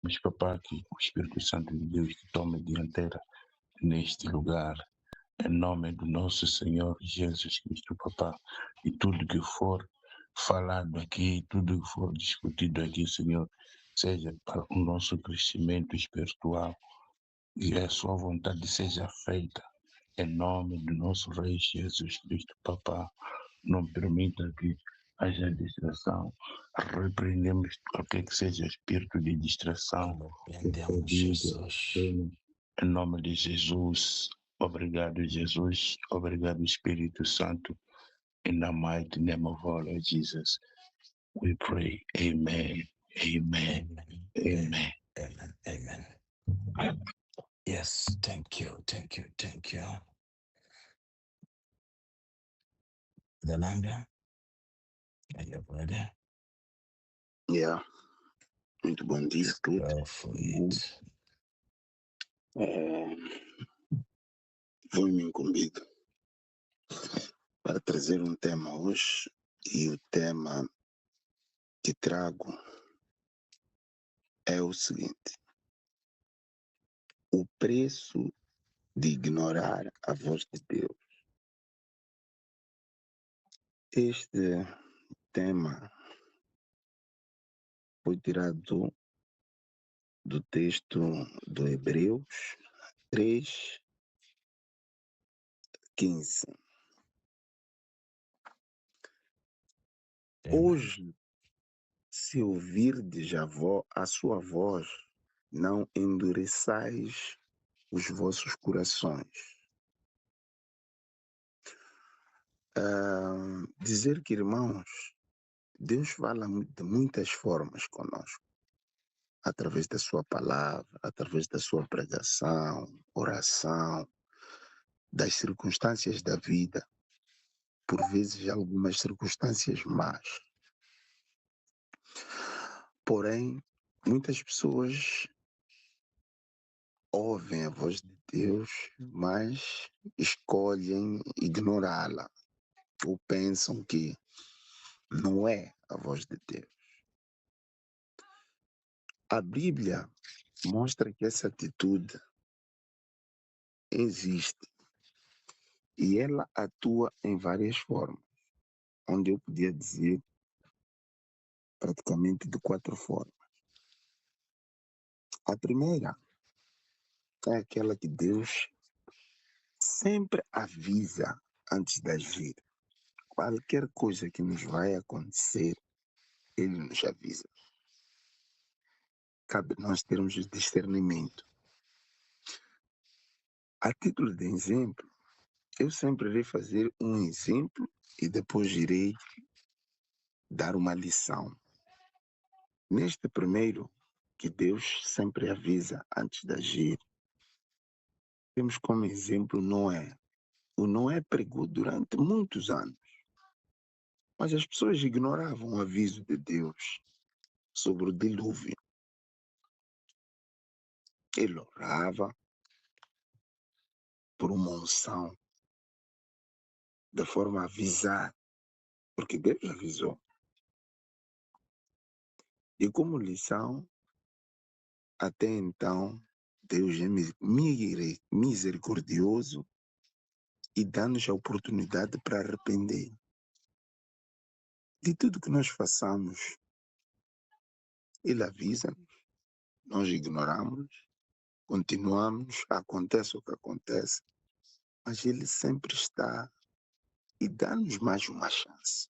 Mas, papá, que o Espírito Santo de Deus que tome a dianteira neste lugar, em nome do nosso Senhor Jesus Cristo, papá, e tudo que for falado aqui, tudo que for discutido aqui, Senhor, seja para o nosso crescimento espiritual e a sua vontade seja feita em nome do nosso Rei Jesus Cristo, papá. Não permita que haja distração. Repreendemos qualquer que seja espírito de distração. Repreendemos, Jesus. Em nome de Jesus. Obrigado, Jesus. Obrigado, Espírito Santo. In the mighty name of our Lord Jesus, we pray. Amen. Amen. Amen. Amen. Amen. Yes, thank you. Delanga, are you ready? Yeah. Muito bom dia a todos. Go for it. Foi-me incumbido para trazer um tema hoje e o tema que trago é o seguinte: o preço de ignorar a voz de Deus. Este tema foi tirado do texto do Hebreus 3:15. Hoje, se ouvirdes a sua voz, não endureçais os vossos corações. Dizer que, irmãos, Deus fala de muitas formas conosco, através da sua palavra, através da sua pregação, oração, das circunstâncias da vida, por vezes algumas circunstâncias más. Porém, muitas pessoas ouvem a voz de Deus, mas escolhem ignorá-la, ou pensam que não é a voz de Deus. A Bíblia mostra que essa atitude existe e ela atua em várias formas, onde eu podia dizer praticamente de 4 formas. A primeira é aquela que Deus sempre avisa antes de agir. Qualquer coisa que nos vai acontecer, Ele nos avisa. Cabe nós termos o discernimento. A título de exemplo, eu sempre irei fazer um exemplo e depois irei dar uma lição. Neste primeiro, que Deus sempre avisa antes de agir, temos como exemplo Noé. O Noé pregou durante muitos anos, mas as pessoas ignoravam o aviso de Deus sobre o dilúvio. Ele orava por uma unção, de forma a avisar, porque Deus avisou. E como lição, até então, Deus é misericordioso e dá-nos a oportunidade para arrepender. De tudo que nós façamos, Ele avisa-nos, nós ignoramos, continuamos, acontece o que acontece, mas Ele sempre está e dá-nos mais uma chance.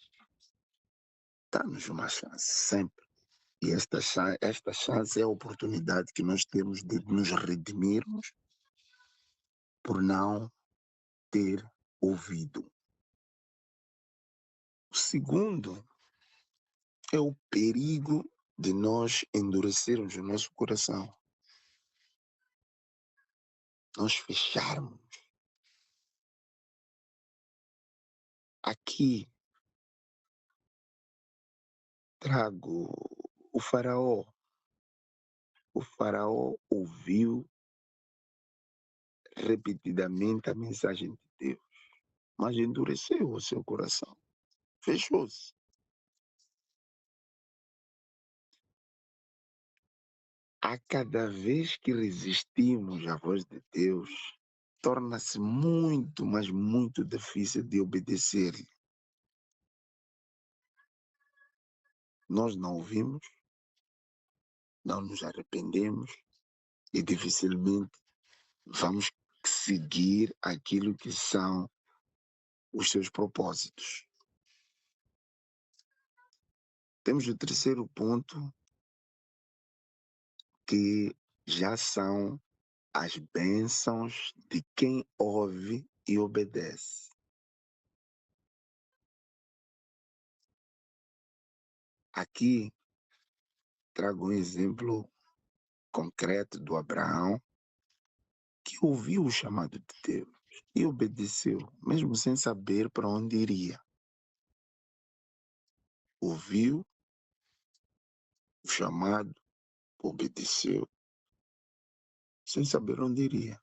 Dá-nos uma chance, sempre. E esta chance é a oportunidade que nós temos de nos redimirmos por não ter ouvido. O segundo é o perigo de nós endurecermos o nosso coração. Nós fecharmos. Aqui trago o faraó. O faraó ouviu repetidamente a mensagem de Deus, mas endureceu o seu coração. Fechou-se. A cada vez que resistimos à voz de Deus, torna-se muito, mas muito difícil de obedecer-lhe. Nós não ouvimos, não nos arrependemos e dificilmente vamos seguir aquilo que são os seus propósitos. Temos o terceiro ponto, que já são as bênçãos de quem ouve e obedece. Aqui trago um exemplo concreto do Abraão, que ouviu o chamado de Deus e obedeceu, mesmo sem saber para onde iria. Ouviu o chamado, obedeceu, sem saber onde iria.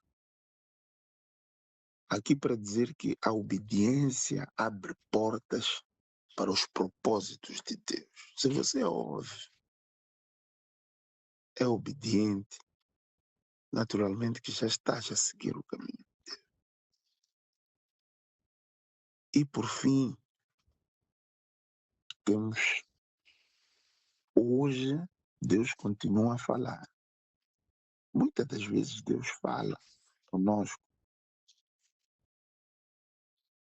Aqui para dizer que a obediência abre portas para os propósitos de Deus. Se você ouve, é obediente, naturalmente que já estás a seguir o caminho. E por fim, temos hoje, Deus continua a falar. Muitas das vezes Deus fala conosco,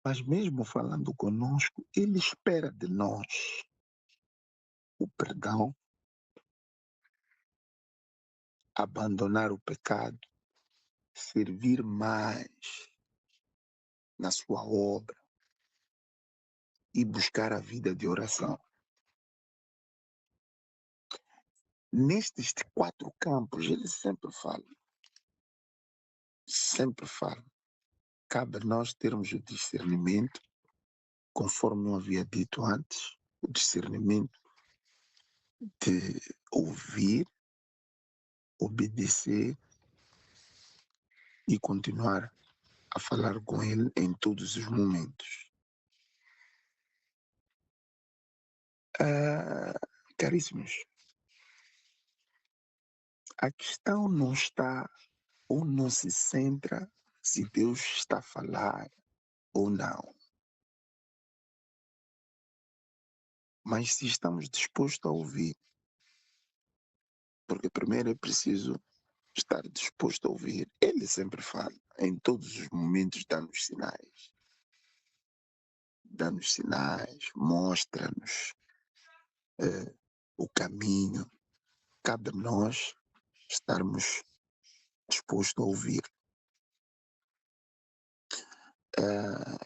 mas mesmo falando conosco, Ele espera de nós o perdão, abandonar o pecado, servir mais na sua obra e buscar a vida de oração. Nestes 4 campos, Ele sempre fala. Sempre fala. Cabe a nós termos o discernimento, conforme eu havia dito antes, o discernimento de ouvir, obedecer e continuar a falar com Ele em todos os momentos. Caríssimos, a questão não está ou não se centra se Deus está a falar ou não, mas se estamos dispostos a ouvir. Porque primeiro é preciso estar disposto a ouvir. Ele sempre fala, em todos os momentos dá-nos sinais. Dá-nos sinais, mostra-nos o caminho. Cabe a nós estarmos dispostos a ouvir.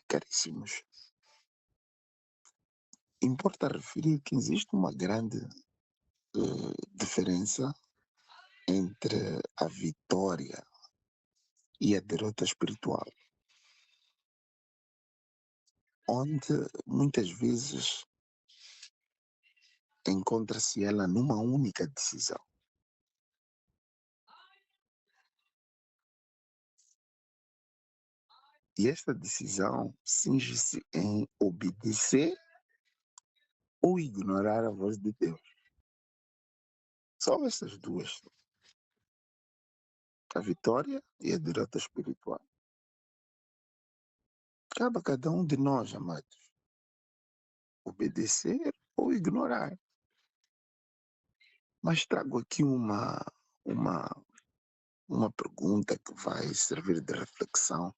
Caríssimos, importa referir que existe uma grande diferença entre a vitória e a derrota espiritual, onde muitas vezes encontra-se ela numa única decisão. E esta decisão cinge-se em obedecer ou ignorar a voz de Deus. Só essas duas. A vitória e a derrota espiritual. Cabe a cada um de nós, amados, obedecer ou ignorar. Mas trago aqui uma pergunta que vai servir de reflexão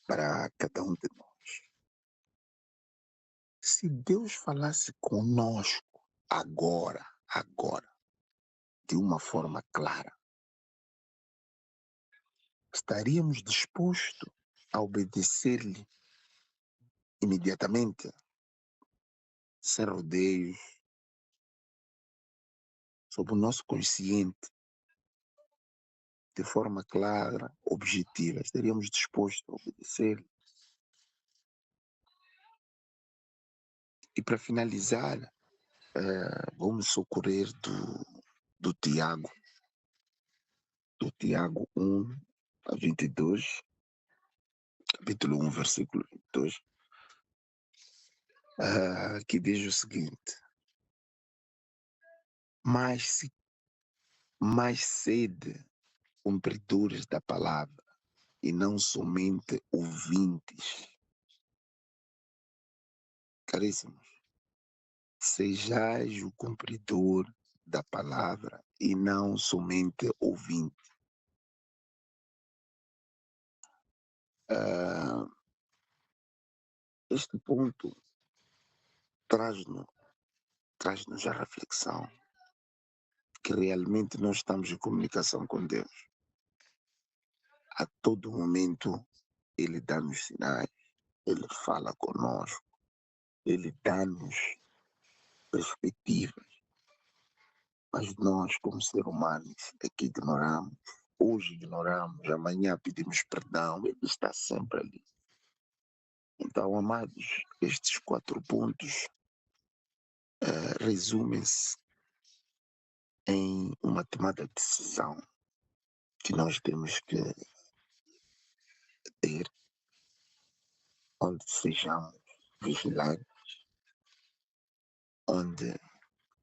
para cada um de nós. Se Deus falasse conosco agora, de uma forma clara, estaríamos dispostos a obedecer-lhe imediatamente, sem rodeios, sob o nosso consciente, de forma clara, objetiva, estaríamos dispostos a obedecer-lhe. E para finalizar, vou me socorrer do Tiago 1:22, capítulo 1, versículo 22, que diz o seguinte: mas se mais sede cumpridores da palavra e não somente ouvintes. Caríssimos, sejais o cumpridor da palavra e não somente ouvinte. Este ponto traz-nos a reflexão que realmente nós estamos em comunicação com Deus. A todo momento Ele dá-nos sinais, Ele fala conosco, Ele dá-nos perspectivas. Mas nós, como seres humanos, é que ignoramos. Hoje ignoramos, amanhã pedimos perdão, Ele está sempre ali. Então, amados, estes 4 pontos resumem-se em uma tomada de decisão que nós temos que ter, onde sejamos vigilantes, onde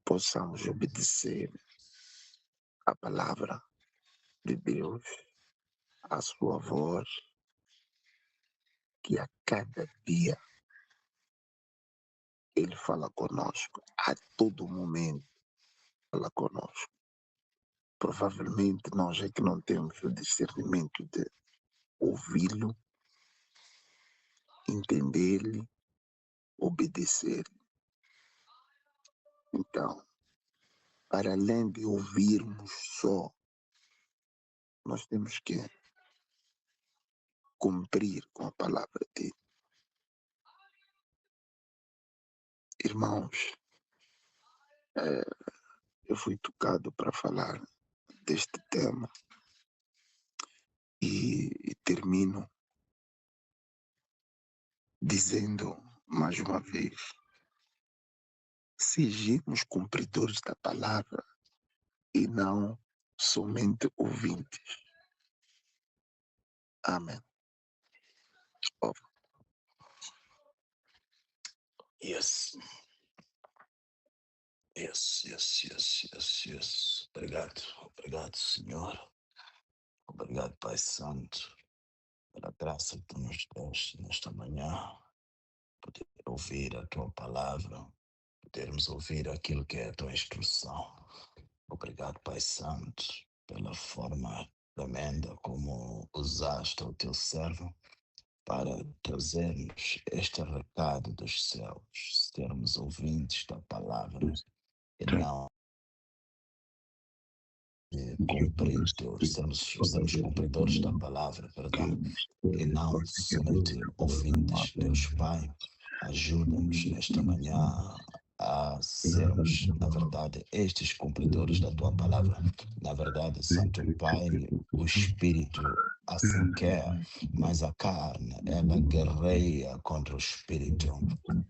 possamos obedecer a palavra de Deus, a sua voz, que a cada dia Ele fala conosco, a todo momento fala conosco. Provavelmente nós é que não temos o discernimento de ouvi-lo, entender-lhe, obedecer-lhe. Então, para além de ouvirmos só, nós temos que cumprir com a palavra dele. Irmãos, eu fui tocado para falar deste tema e termino dizendo mais uma vez: sejamos cumpridores da palavra e não somente ouvintes. Amém. Yes. Yes. Obrigado, Senhor. Obrigado, Pai Santo, pela graça que tu nos deste nesta manhã, poder ouvir a tua palavra, podermos ouvir aquilo que é a tua instrução. Obrigado, Pai Santo, pela forma tremenda como usaste o teu servo para trazermos este recado dos céus, sermos ouvintes da palavra e não cumpridores, sermos cumpridores da palavra, perdão, e não somente ouvintes. Deus Pai, ajuda-nos nesta manhã a sermos, na verdade, estes cumpridores da tua palavra. Na verdade, Santo Pai, o Espírito assim quer, mas a carne, ela guerreia contra o Espírito.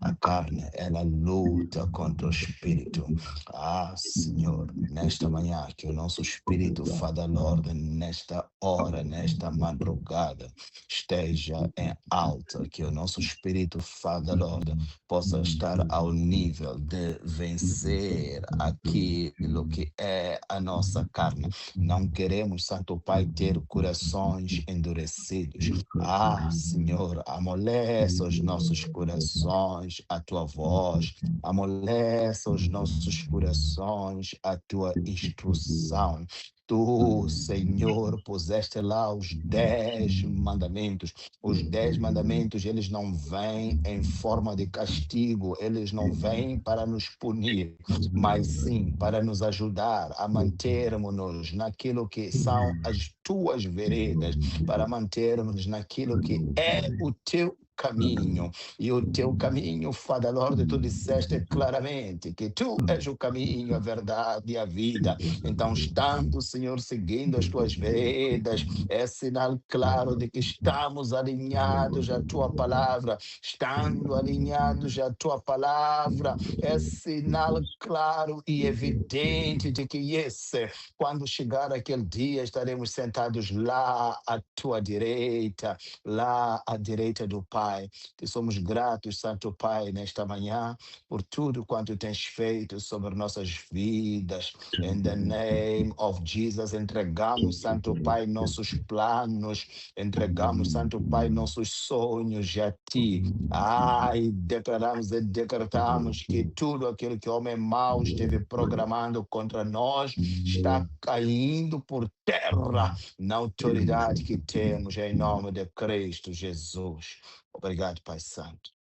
A carne, ela luta contra o Espírito. Ah, Senhor, nesta manhã, que o nosso Espírito, Father Lord, nesta hora, nesta madrugada, esteja em alta, que o nosso Espírito, Father Lord, possa estar ao nível de vencer aquilo que é a nossa carne. Não queremos, Santo Pai, ter corações endurecidos. Ah, Senhor, amolece os nossos corações a tua voz, amolece os nossos corações a tua instrução. Tu, Senhor, puseste lá os 10 mandamentos. Os 10 mandamentos, eles não vêm em forma de castigo, eles não vêm para nos punir, mas sim para nos ajudar a mantermos-nos naquilo que são as tuas veredas, para mantermos naquilo que é o teu caminho. E o teu caminho, Father Lord, tu disseste claramente que tu és o caminho, a verdade e a vida. Então, estando, Senhor, seguindo as tuas veredas, é sinal claro de que estamos alinhados à tua palavra. Estando alinhados à tua palavra, é sinal claro e evidente de que esse, quando chegar aquele dia, estaremos sentados lá à tua direita, lá à direita do Pai. Pai. Te somos gratos, Santo Pai, nesta manhã, por tudo quanto tens feito sobre nossas vidas. In the name of Jesus, entregamos, Santo Pai, nossos planos, entregamos, Santo Pai, nossos sonhos a Ti. Ai, declaramos e decretamos que tudo aquilo que o homem mau esteve programando contra nós está caindo por terra na autoridade que temos em nome de Cristo Jesus. Obrigado, Pai Santo.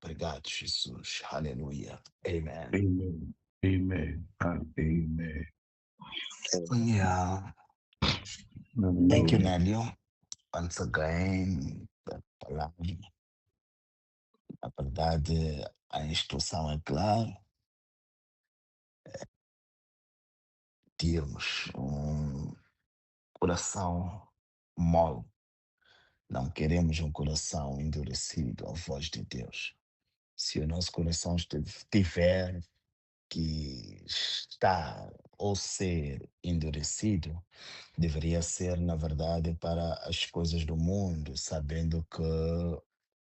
Obrigado, Jesus. Aleluia. Amen. Amen. Amen. And amen. Yeah. Thank you, Hallelujah. Nelio. Once again, da palavra. Na verdade, a instrução é clara. Termos um coração mole. Não queremos um coração endurecido à voz de Deus. Se o nosso coração tiver que estar ou ser endurecido, deveria ser, na verdade, para as coisas do mundo, sabendo que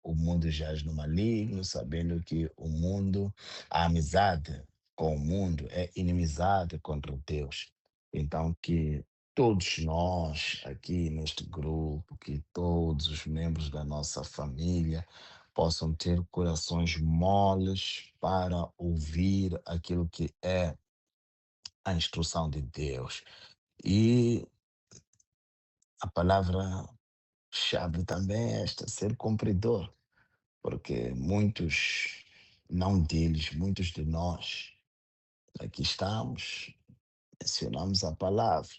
o mundo jaz no maligno, sabendo que o mundo, a amizade com o mundo é inimizade contra Deus. Então, que todos nós aqui neste grupo, que todos os membros da nossa família possam ter corações moles para ouvir aquilo que é a instrução de Deus. E a palavra-chave também é esta, ser cumpridor, porque muitos, não deles, muitos de nós, aqui estamos, mencionamos a palavra,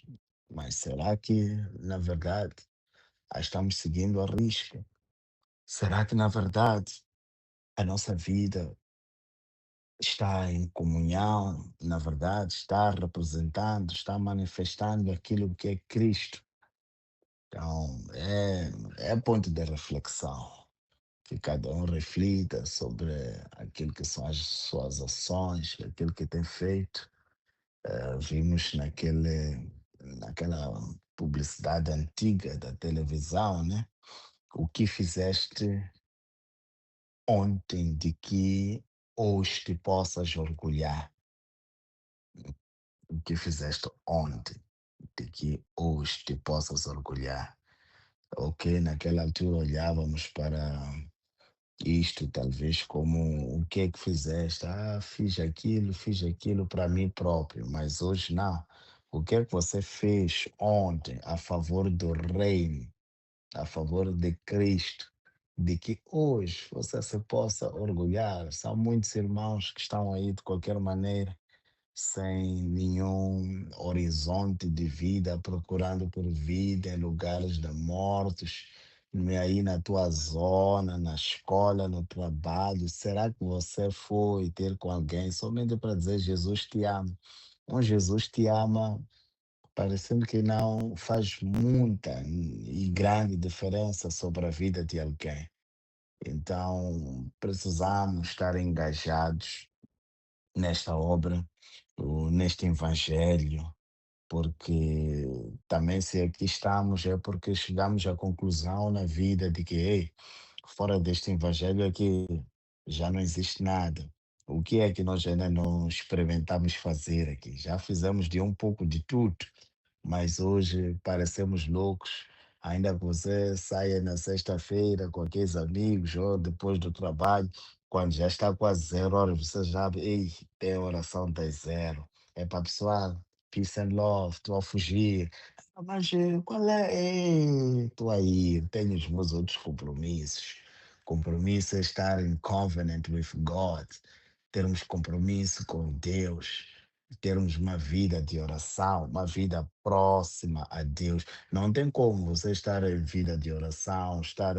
mas será que, na verdade, a estamos seguindo a risca? Será que, na verdade, a nossa vida está em comunhão, na verdade, está representando, está manifestando aquilo que é Cristo? Então, é ponto de reflexão, que cada um reflita sobre aquilo que são as suas ações, aquilo que tem feito. Vimos naquela publicidade antiga da televisão, né? O que fizeste ontem de que hoje te possas orgulhar. O que fizeste ontem de que hoje te possas orgulhar. Ok, naquela altura olhávamos para isto talvez como o que é que fizeste? Ah, fiz aquilo para mim próprio, mas hoje não. O que é que você fez ontem a favor do reino, a favor de Cristo, de que hoje você se possa orgulhar? São muitos irmãos que estão aí de qualquer maneira sem nenhum horizonte de vida, procurando por vida em lugares de mortos, aí na tua zona, na escola, no trabalho. Será que você foi ter com alguém somente para dizer Jesus te ama? Um Jesus te ama, parecendo que não faz muita e grande diferença sobre a vida de alguém. Então, precisamos estar engajados nesta obra, neste evangelho, porque também se aqui estamos é porque chegamos à conclusão na vida de que, ei, fora deste evangelho aqui já não existe nada. O que é que nós ainda não experimentamos fazer aqui? Já fizemos de um pouco de tudo, mas hoje parecemos loucos. Ainda que você saia na sexta-feira com aqueles amigos ou depois do trabalho, quando já está quase 0 horas, você já, ei, tem oração das 0. É para pessoal, peace and love, estou a fugir. Ah, mas qual é? Estou aí, tenho os meus outros compromissos. Compromisso é estar em covenant with God, termos compromisso com Deus, termos uma vida de oração, uma vida próxima a Deus. Não tem como você estar em vida de oração, estar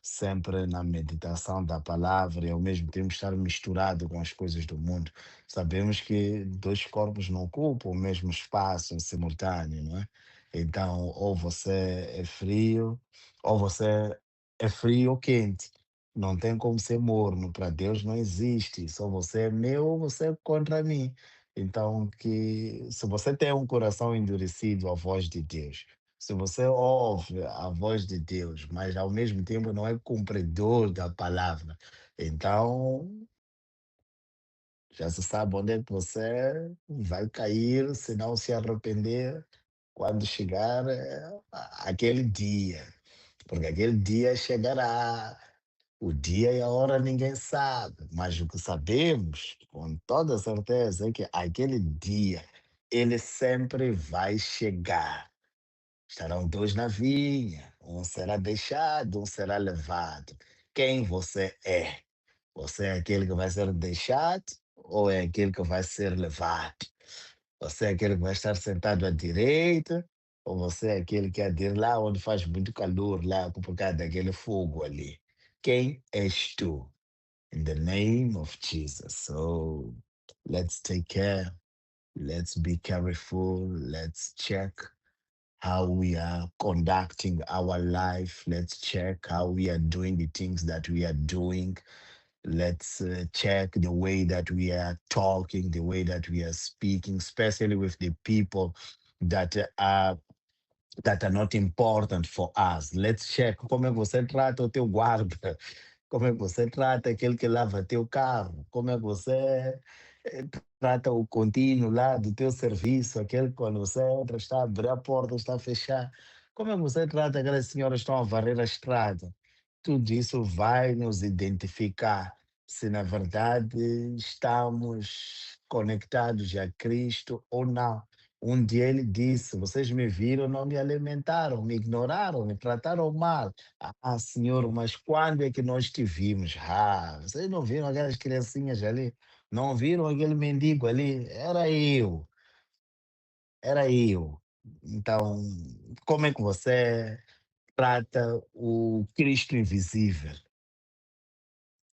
sempre na meditação da palavra e ao mesmo tempo estar misturado com as coisas do mundo. Sabemos que dois corpos não ocupam o mesmo espaço em simultâneo, não é? Então, ou você é frio, ou você é frio ou quente. Não tem como ser morno. Para Deus não existe. Só você é meu ou você é contra mim. Então, que se você tem um coração endurecido à voz de Deus, Se você ouve a voz de Deus, mas ao mesmo tempo não é cumpridor da palavra, então já se sabe onde é que você vai cair se não se arrepender quando chegar aquele dia. Porque aquele dia chegará. O dia e a hora ninguém sabe, mas o que sabemos com toda certeza é que aquele dia ele sempre vai chegar. Estarão dois na vinha, um será deixado, um será levado. Quem você é? Você é aquele que vai ser deixado ou é aquele que vai ser levado? Você é aquele que vai estar sentado à direita ou você é aquele que há de ir lá onde faz muito calor, lá por causa daquele fogo ali? Quem és tu? In the name of Jesus. So let's take care. Let's be careful. Let's check how we are conducting our life. Let's check how we are doing the things that we are doing. Let's check the way that we are talking, the way that we are speaking, especially with the people that are not important for us. Let's check como é que você trata o teu guarda, como é que você trata aquele que lava teu carro, como é que você eh, trata o contínuo lá do teu serviço, aquele que quando você entra está a abrir a porta, está a fechar, como é que você trata aquelas senhoras que estão a varrer a estrada. Tudo isso vai nos identificar se na verdade estamos conectados a Cristo ou não. Um dia ele disse: Vocês me viram, não me alimentaram, me ignoraram, me trataram mal. Ah, Senhor, mas quando é que nós te vimos? Ah, vocês não viram aquelas criancinhas ali? Não viram aquele mendigo ali? Era eu. Então, como é que você trata o Cristo invisível?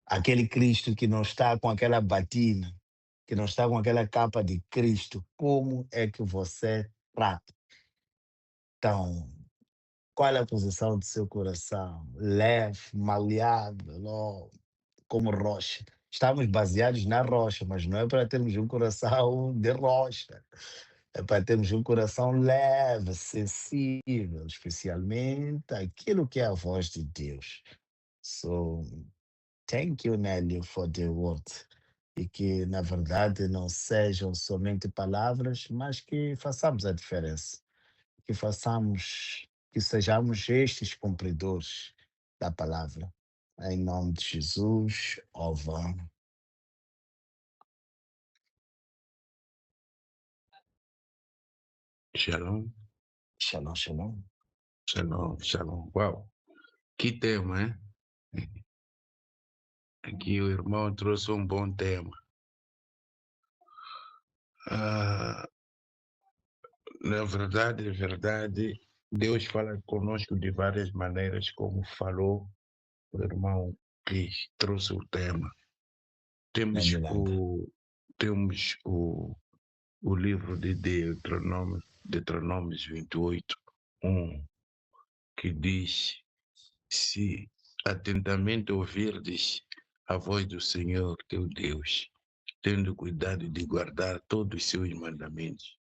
Aquele Cristo que não está com aquela batina, que não está com aquela capa de Cristo, como é que você trata? Então, qual é a posição do seu coração? Leve, maleável, ou como rocha? Estamos baseados na rocha, mas não é para termos um coração de rocha. É para termos um coração leve, sensível, especialmente aquilo que é a voz de Deus. So, thank you, Nelly, for the word. E que, na verdade, não sejam somente palavras, mas que façamos a diferença. Que façamos, que sejamos estes cumpridores da palavra. Em nome de Jesus, Ova. Shalom, Shalom, shalom. shalom, shalom. Uau, que tema, hein? Aqui o irmão trouxe um bom tema. Ah, na verdade, Deus fala conosco de várias maneiras, como falou o irmão que trouxe o tema. Não Temos me lembro. o, temos o livro de Deuteronômios 28, 1, que diz: Se atentamente ouvirdes a voz do Senhor teu Deus, tendo cuidado de guardar todos os seus mandamentos,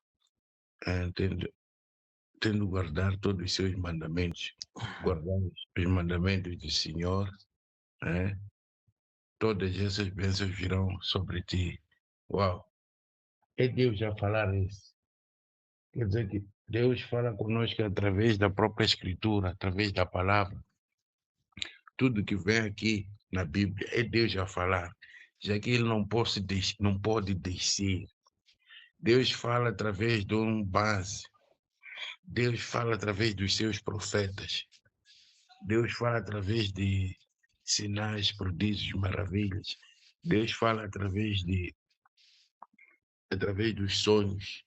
tendo guardar todos os seus mandamentos, guardar os mandamentos do Senhor, né? Todas essas bênçãos virão sobre ti. Uau! É Deus já falar isso. Quer dizer que Deus fala conosco através da própria Escritura, através da palavra. Tudo que vem aqui na Bíblia é Deus já falar, já que Ele não pode descer. Deus fala através de um base. Deus fala através dos seus profetas. Deus fala através de sinais, prodígios, maravilhas. Deus fala através dos sonhos.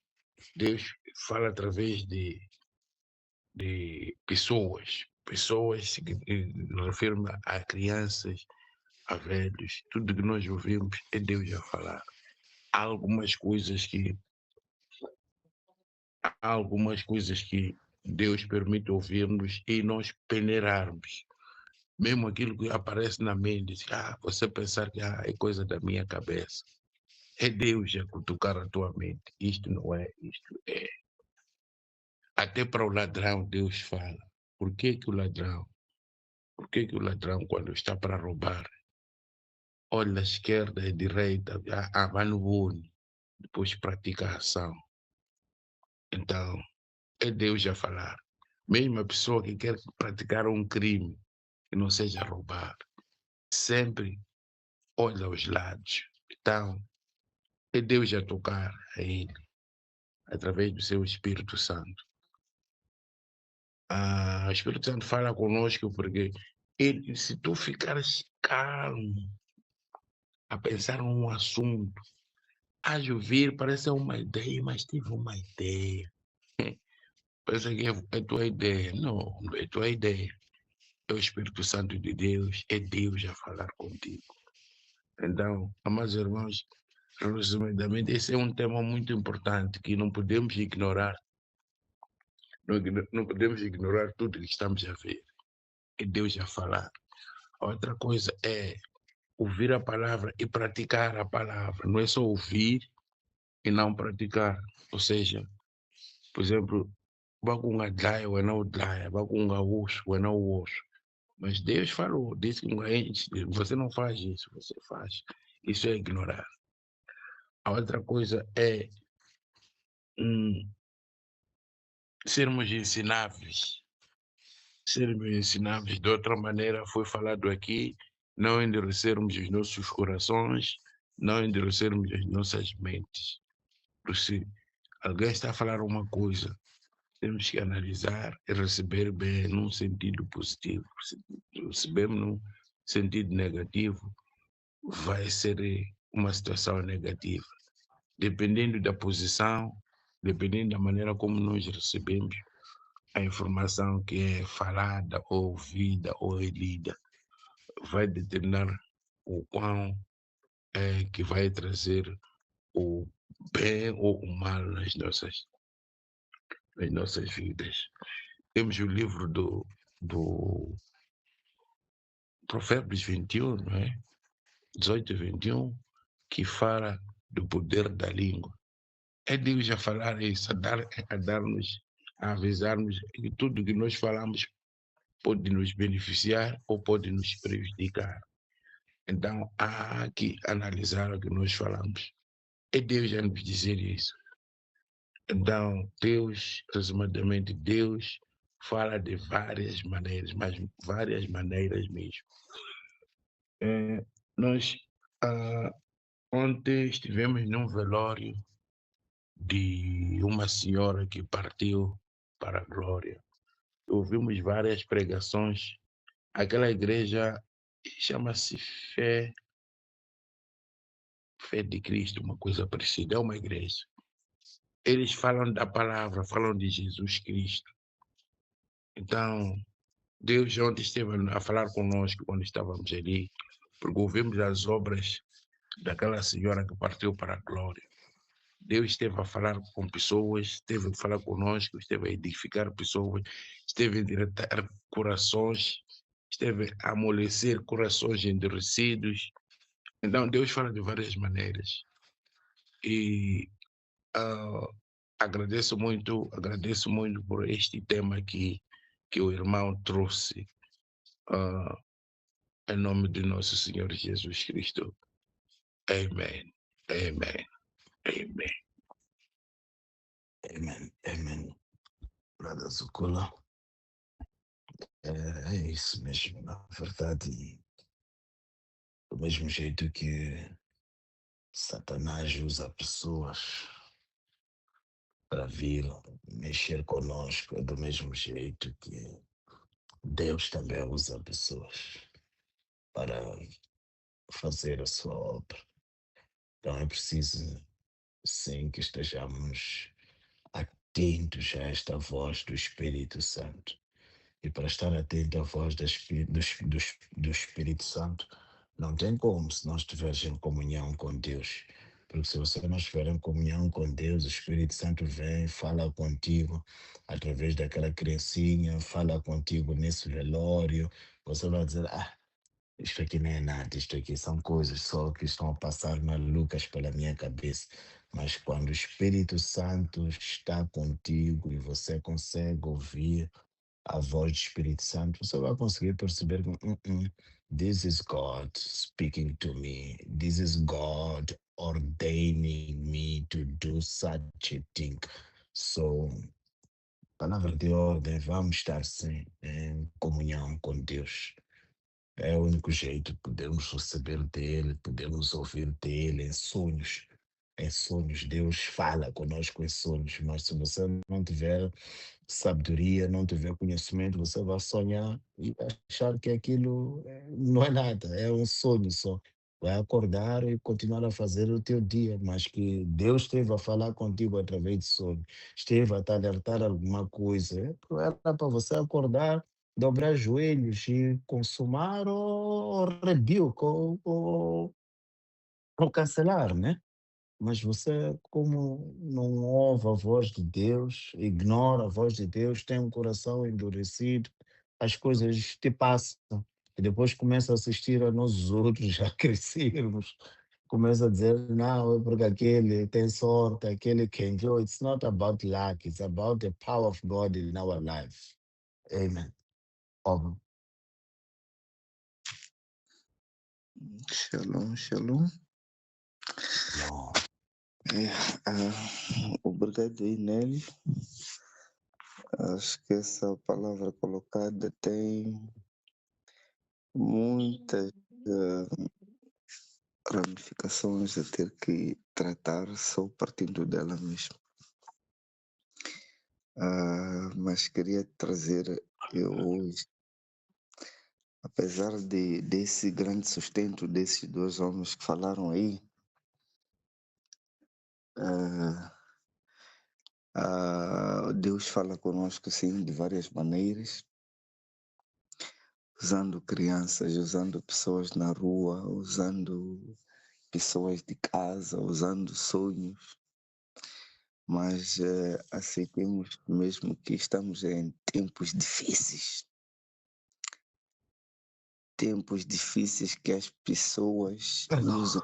Deus fala através de pessoas. Pessoas que refere a crianças, a velhos. Tudo que nós ouvimos é Deus a falar. Há algumas coisas que Deus permite ouvirmos e nós peneirarmos. Mesmo aquilo que aparece na mente, você pensar que é coisa da minha cabeça. É Deus a cutucar a tua mente. Isto não é, isto é. Até para o ladrão Deus fala. Por que o ladrão, quando está para roubar, olha à esquerda e à direita, vai no olho, depois pratica a ação? Então, é Deus a falar. Mesmo a pessoa que quer praticar um crime, que não seja roubar, sempre olha aos lados. Então, é Deus a tocar a ele, através do seu Espírito Santo. O Espírito Santo fala conosco porque ele, se tu ficares calmo a pensar num assunto, a ouvir, parece uma ideia, mas tive uma ideia. Pensa que é tua ideia. Não, não é tua ideia. É o Espírito Santo de Deus, é Deus a falar contigo. Então, amados irmãos, resumidamente, esse é um tema muito importante que não podemos ignorar. Não podemos ignorar tudo que estamos a ver. É Deus a falar. Outra coisa é ouvir a palavra e praticar a palavra. Não é só ouvir e não praticar. Ou seja, por exemplo, bakungadlaya wena udlaya, bakungawoxo wena uwoxo. Mas Deus falou, disse que você não faz isso, você faz. Isso é ignorar. A outra coisa é sermos ensináveis. Sermos ensináveis de outra maneira, foi falado aqui, não endurecermos os nossos corações, não endurecermos as nossas mentes. Se alguém está a falar uma coisa, temos que analisar e receber bem num sentido positivo. Se recebemos num sentido negativo, vai ser uma situação negativa. Dependendo da posição, dependendo da maneira como nós recebemos a informação que é falada, ou ouvida, ou lida, vai determinar o quão é que vai trazer o bem ou o mal nas nossas vidas. Temos o livro do Provérbios 21, não é? 18 e 21, que fala do poder da língua. É Deus a falar isso, a dar-nos, a avisar-nos que tudo que nós falamos pode nos beneficiar ou pode nos prejudicar. Então, há que analisar o que nós falamos. É Deus a nos dizer isso. Então, Deus, resumidamente, Deus fala de várias maneiras, mas várias maneiras mesmo. Nós, ontem, estivemos num velório de uma senhora que partiu para a glória. Ouvimos várias pregações. Aquela igreja chama-se Fé de Cristo, uma coisa parecida, é uma igreja. Eles falam da palavra, falam de Jesus Cristo. Então, Deus ontem esteve a falar conosco quando estávamos ali, porque ouvimos as obras daquela senhora que partiu para a glória. Deus esteve a falar com pessoas, esteve a falar conosco, esteve a edificar pessoas, esteve a endireitar corações, esteve a amolecer corações endurecidos. Então, Deus fala de várias maneiras. E agradeço muito por este tema que o irmão trouxe, em nome de nosso Senhor Jesus Cristo. Amém. Amém. Amém. Amen, amen. Brother Zukula, é isso mesmo, na verdade, do mesmo jeito que Satanás usa pessoas para vir mexer conosco, é do mesmo jeito que Deus também usa pessoas para fazer a sua obra. Então é preciso, sim, que estejamos atentos a esta voz do Espírito Santo. E para estar atento à voz do Espírito Santo, não tem como se não estiveres em comunhão com Deus. Porque se você não estiver em comunhão com Deus, o Espírito Santo vem, fala contigo através daquela criancinha, fala contigo nesse velório. Você vai dizer, Isto aqui não é nada, isto aqui são coisas só que estão a passar malucas pela minha cabeça. Mas quando o Espírito Santo está contigo e você consegue ouvir a voz do Espírito Santo, você vai conseguir perceber que this is God speaking to me. This is God ordaining me to do such a thing. So, palavra de ordem, vamos estar sim em comunhão com Deus. É o único jeito de podermos receber dele, podermos ouvir dele em sonhos. Em sonhos, Deus fala conosco em sonhos, mas se você não tiver sabedoria, não tiver conhecimento, você vai sonhar e achar que aquilo não é nada, é um sonho só. Vai acordar e continuar a fazer o teu dia, mas que Deus esteve a falar contigo através de sonho, esteve a te alertar alguma coisa. Era para você acordar, dobrar joelhos e consumar ou rebuke ou cancelar, né? Mas você, como não ouve a voz de Deus, ignora a voz de Deus, tem um coração endurecido, as coisas te passam. E depois começa a assistir a nós outros já crescermos. Começa a dizer, não, é porque aquele tem sorte, aquele que enjoy. It's not about luck, it's about the power of God in our life. Amen. Over. Shalom, shalom. Long. Obrigado aí, Nelly. Acho que essa palavra colocada tem muitas ramificações a ter que tratar só partindo dela mesmo. Mas queria trazer eu hoje, apesar desse grande sustento desses dois homens que falaram aí, Deus fala conosco sim de várias maneiras, usando crianças, usando pessoas na rua, usando pessoas de casa, usando sonhos, mas aceitemos mesmo que estamos em tempos difíceis que as pessoas usam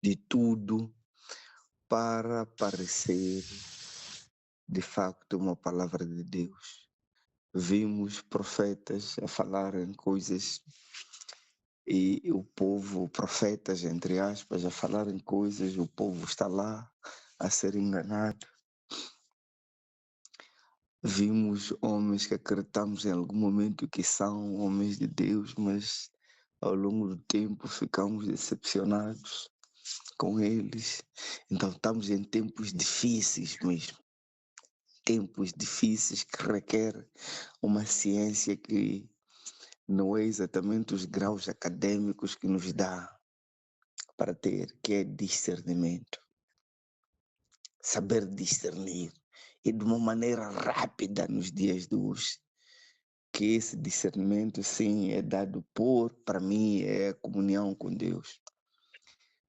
de tudo para parecer de facto uma palavra de Deus. Vimos profetas a falarem coisas e o povo, profetas entre aspas, a falarem coisas, o povo está lá a ser enganado. Vimos homens que acreditamos em algum momento que são homens de Deus, mas ao longo do tempo ficamos decepcionados com eles. Então estamos em tempos difíceis mesmo. Tempos difíceis que requer uma ciência que não é exatamente os graus acadêmicos que nos dá para ter, que é discernimento. Saber discernir. E de uma maneira rápida nos dias de hoje. Que esse discernimento, sim, é dado para mim, é a comunhão com Deus.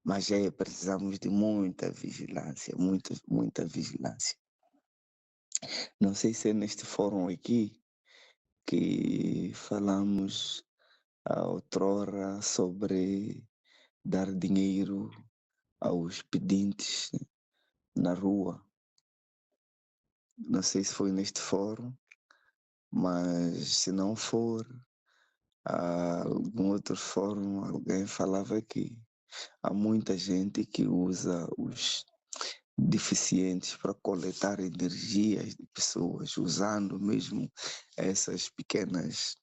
Mas precisamos de muita vigilância, muita vigilância. Não sei se é neste fórum aqui que falamos outrora sobre dar dinheiro aos pedintes na rua. Não sei se foi neste fórum, mas se não for, algum outro fórum, alguém falava que há muita gente que usa os deficientes para coletar energias de pessoas, usando mesmo essas pequenas.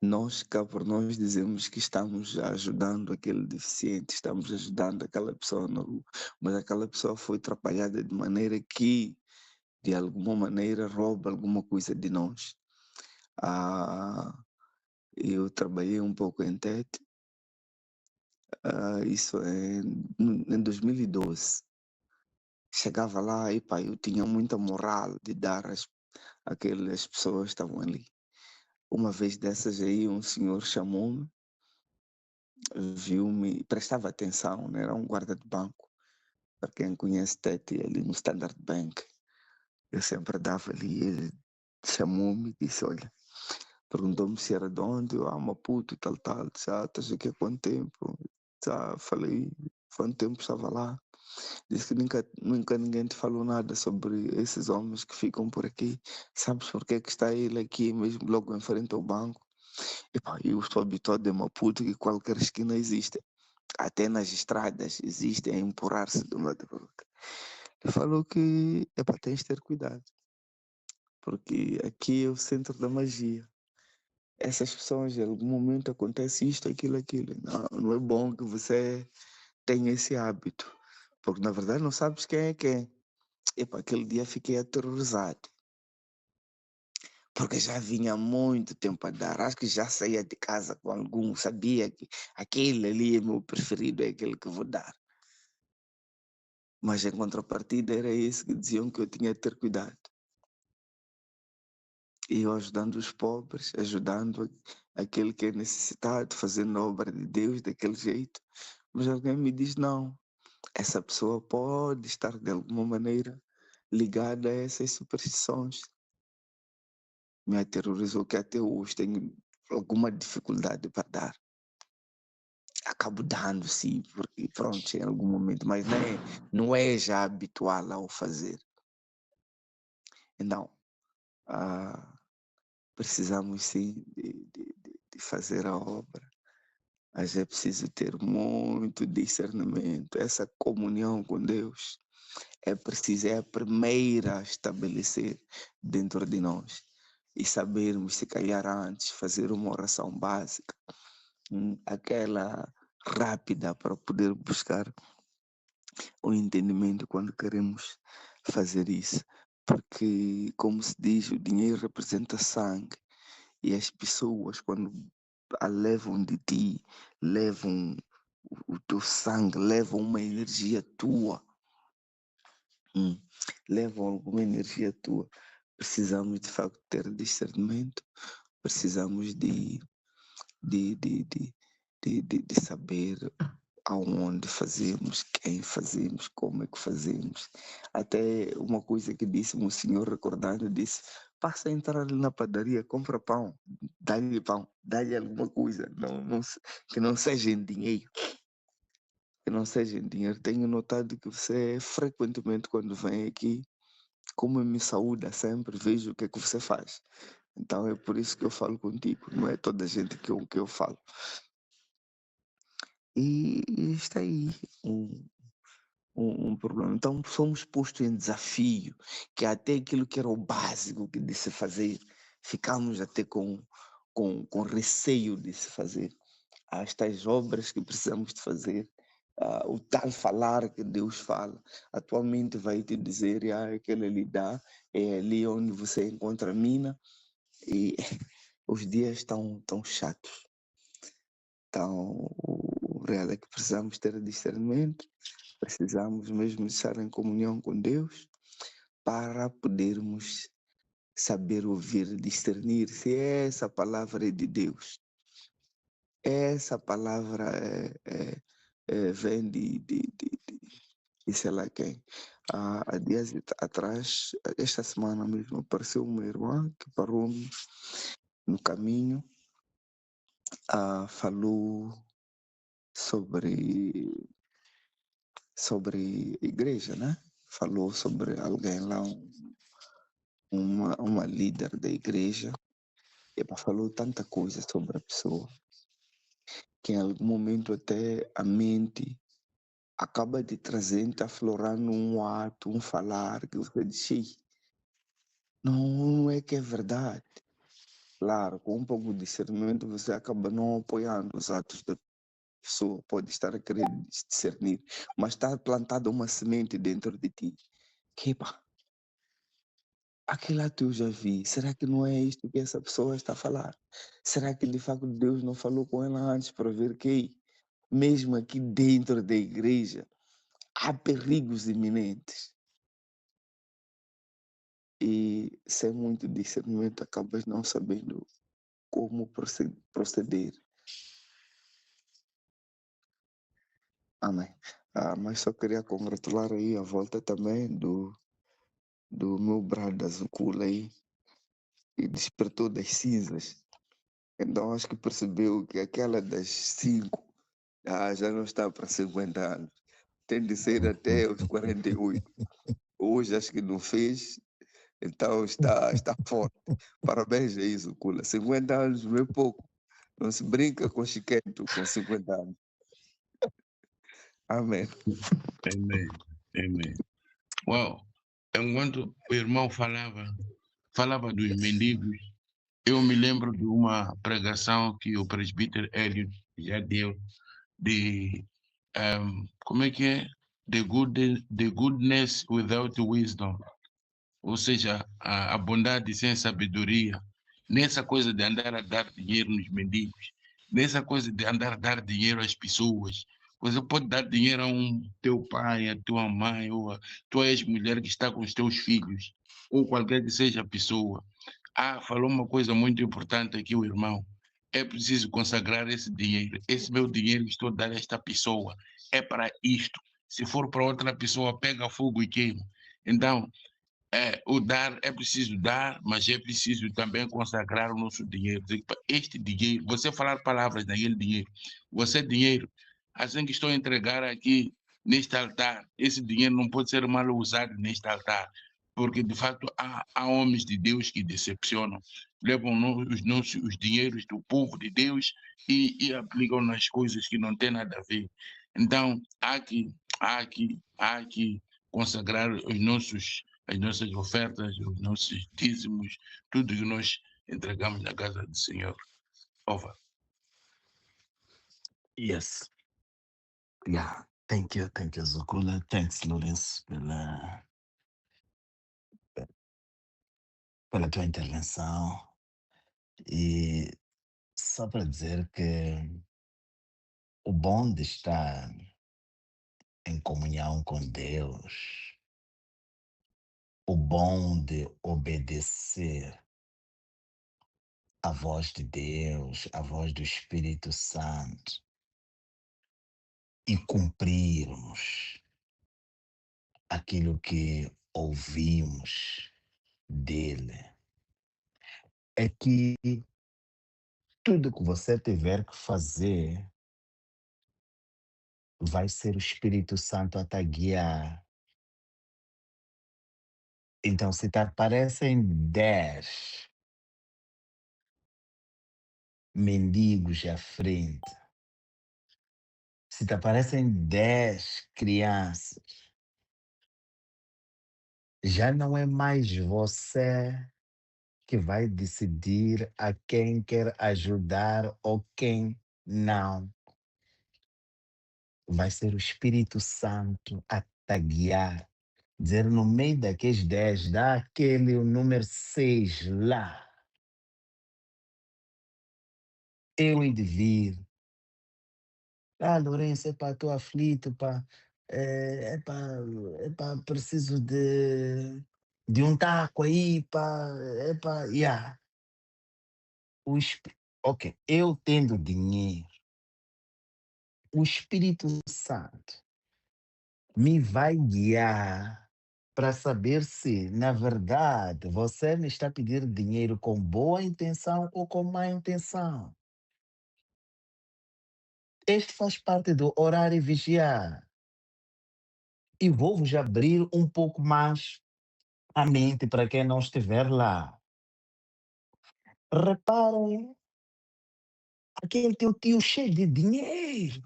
Nós, cá por nós, dizemos que estamos ajudando aquele deficiente, estamos ajudando aquela pessoa na rua, mas aquela pessoa foi atrapalhada de maneira que, de alguma maneira, rouba alguma coisa de nós. Eu trabalhei um pouco em TET, isso em 2012. Chegava lá e eu tinha muita moral de dar aquelas pessoas que estavam ali. Uma vez dessas aí, um senhor chamou-me, viu-me, prestava atenção, né? Era um guarda de banco. Para quem conhece TET, ali no Standard Bank, eu sempre dava ali, ele chamou-me e disse, olha, Perguntou-me se era de onde, eu, Maputo, tal, disse, estás aqui há quanto tempo? Falei, quanto tempo estava lá? Disse que nunca ninguém te falou nada sobre esses homens que ficam por aqui. Sabes por que está ele aqui mesmo logo em frente ao banco? Epá, eu estou habituado a Maputo que qualquer esquina existe. Até nas estradas existem a empurrar-se de um lado para o outro. Ele falou que tens de ter cuidado, porque aqui é o centro da magia. Essas pessoas, em algum momento acontece isto, aquilo. Não é bom que você tenha esse hábito, porque na verdade não sabes quem é quem. Aquele dia fiquei aterrorizado, porque já vinha há muito tempo a dar. Acho que já saía de casa com algum, sabia que aquele ali é meu preferido, é aquele que vou dar. Mas em contrapartida era esse que diziam que eu tinha que ter cuidado. E eu ajudando os pobres, ajudando aquele que é necessitado, fazendo a obra de Deus daquele jeito. Mas alguém me diz, não, essa pessoa pode estar de alguma maneira ligada a essas superstições. Me aterrorizou que até hoje tenho alguma dificuldade para dar. Acabo dando, sim, porque pronto, em algum momento, mas não é já habitual ao fazer. Então, precisamos sim de fazer a obra, mas é preciso ter muito discernimento. Essa comunhão com Deus é a primeira a estabelecer dentro de nós. E sabermos, se calhar antes, fazer uma oração básica, aquela rápida para poder buscar o entendimento quando queremos fazer isso. Porque, como se diz, o dinheiro representa sangue. E as pessoas, quando a levam de ti, levam o teu sangue, levam uma energia tua. Levam alguma energia tua. Precisamos, de facto, ter discernimento. Precisamos de saber aonde fazemos, quem fazemos, como é que fazemos. Até uma coisa que disse um senhor recordando, disse, passa a entrar ali na padaria, compra pão, dá-lhe alguma coisa, que não seja em dinheiro. Que não seja em dinheiro. Tenho notado que você frequentemente quando vem aqui, como me saúda sempre, vejo o que é que você faz. Então é por isso que eu falo contigo, não é toda a gente que eu falo. E está aí um problema. Então somos postos em desafio, que até aquilo que era o básico que de se fazer, ficamos até com receio de se fazer. As tais obras que precisamos de fazer, o tal falar que Deus fala. Atualmente vai te dizer, aquele ali dá, é ali onde você encontra a mina, e os dias estão tão chatos. Então, o real é que precisamos ter discernimento, precisamos mesmo estar em comunhão com Deus para podermos saber ouvir, discernir se essa palavra é de Deus. Essa palavra vem de sei lá quem. Há dias atrás, esta semana mesmo, apareceu uma irmã que parou-me no caminho, falou sobre igreja, né? Falou sobre alguém lá, uma líder da igreja, e falou tanta coisa sobre a pessoa, que em algum momento até a mente acaba de trazer, está aflorando um ato, um falar, que você diz, não é que é verdade. Claro, com um pouco de discernimento você acaba não apoiando os atos da pessoa, pode estar a querer discernir, mas está plantada uma semente dentro de ti. Que aquele ato eu já vi, será que não é isto que essa pessoa está a falar? Será que de facto Deus não falou com ela antes para ver que mesmo aqui dentro da igreja há perigos iminentes? E sem muito discernimento acabas não sabendo como proceder. Amém. Mas só queria congratular aí a volta também do meu brado Azucula aí, e despertou das cinzas. Então acho que percebeu que aquela das 5 já não está para 50 anos. Tem de ser até os 48. Hoje acho que não fez, então está forte. Parabéns a isso, Kula. 50 anos não é pouco. Não se brinca com chiqueto com 50 anos. Amém. Amém. Amém. Uau! Enquanto o irmão falava dos mendigos, eu me lembro de uma pregação que o presbítero Hélio já deu de como é que é? The goodness without wisdom. Ou seja, a bondade sem sabedoria. Nessa coisa de andar a dar dinheiro nos mendigos, nessa coisa de andar a dar dinheiro às pessoas. Você pode dar dinheiro a teu pai, a tua mãe, ou a tua ex-mulher que está com os teus filhos, ou qualquer que seja a pessoa. Falou uma coisa muito importante aqui, o irmão. É preciso consagrar esse dinheiro. Esse meu dinheiro que estou a dar a esta pessoa é para isto. Se for para outra pessoa, pega fogo e queima. Então, o dar é preciso dar, mas é preciso também consagrar o nosso dinheiro. Este dinheiro, você falar palavras naquele dinheiro, você dinheiro, assim que estou a entregar aqui neste altar, esse dinheiro não pode ser mal usado neste altar, porque de fato há homens de Deus que decepcionam, levam os dinheiros do povo de Deus e aplicam nas coisas que não têm nada a ver. Então, há que consagrar as nossas ofertas, os nossos dízimos, tudo que nós entregamos na casa do Senhor. Over. Yes. Yeah. Thank you, Zukula. Thanks, Lourenço, pela tua intervenção. E só para dizer que o bom de estar em comunhão com Deus, o bom de obedecer à voz de Deus, à voz do Espírito Santo e cumprirmos aquilo que ouvimos dele, é que tudo que você tiver que fazer vai ser o Espírito Santo a te guiar. Então, se te aparecem 10 mendigos à frente, se te aparecem 10 crianças, já não é mais você que vai decidir a quem quer ajudar ou quem não. Vai ser o Espírito Santo a te guiar. Dizer no meio daqueles 10, dá aquele o número 6 lá. Eu hei de vir. Lourenço, estou aflito, pá. Preciso de um taco aí, pá. Yeah. Ok, eu tendo dinheiro, o Espírito Santo me vai guiar para saber se, na verdade, você me está pedindo dinheiro com boa intenção ou com má intenção. Este faz parte do orar e vigiar. E vou-vos abrir um pouco mais a mente para quem não estiver lá. Reparem aquele teu tio cheio de dinheiro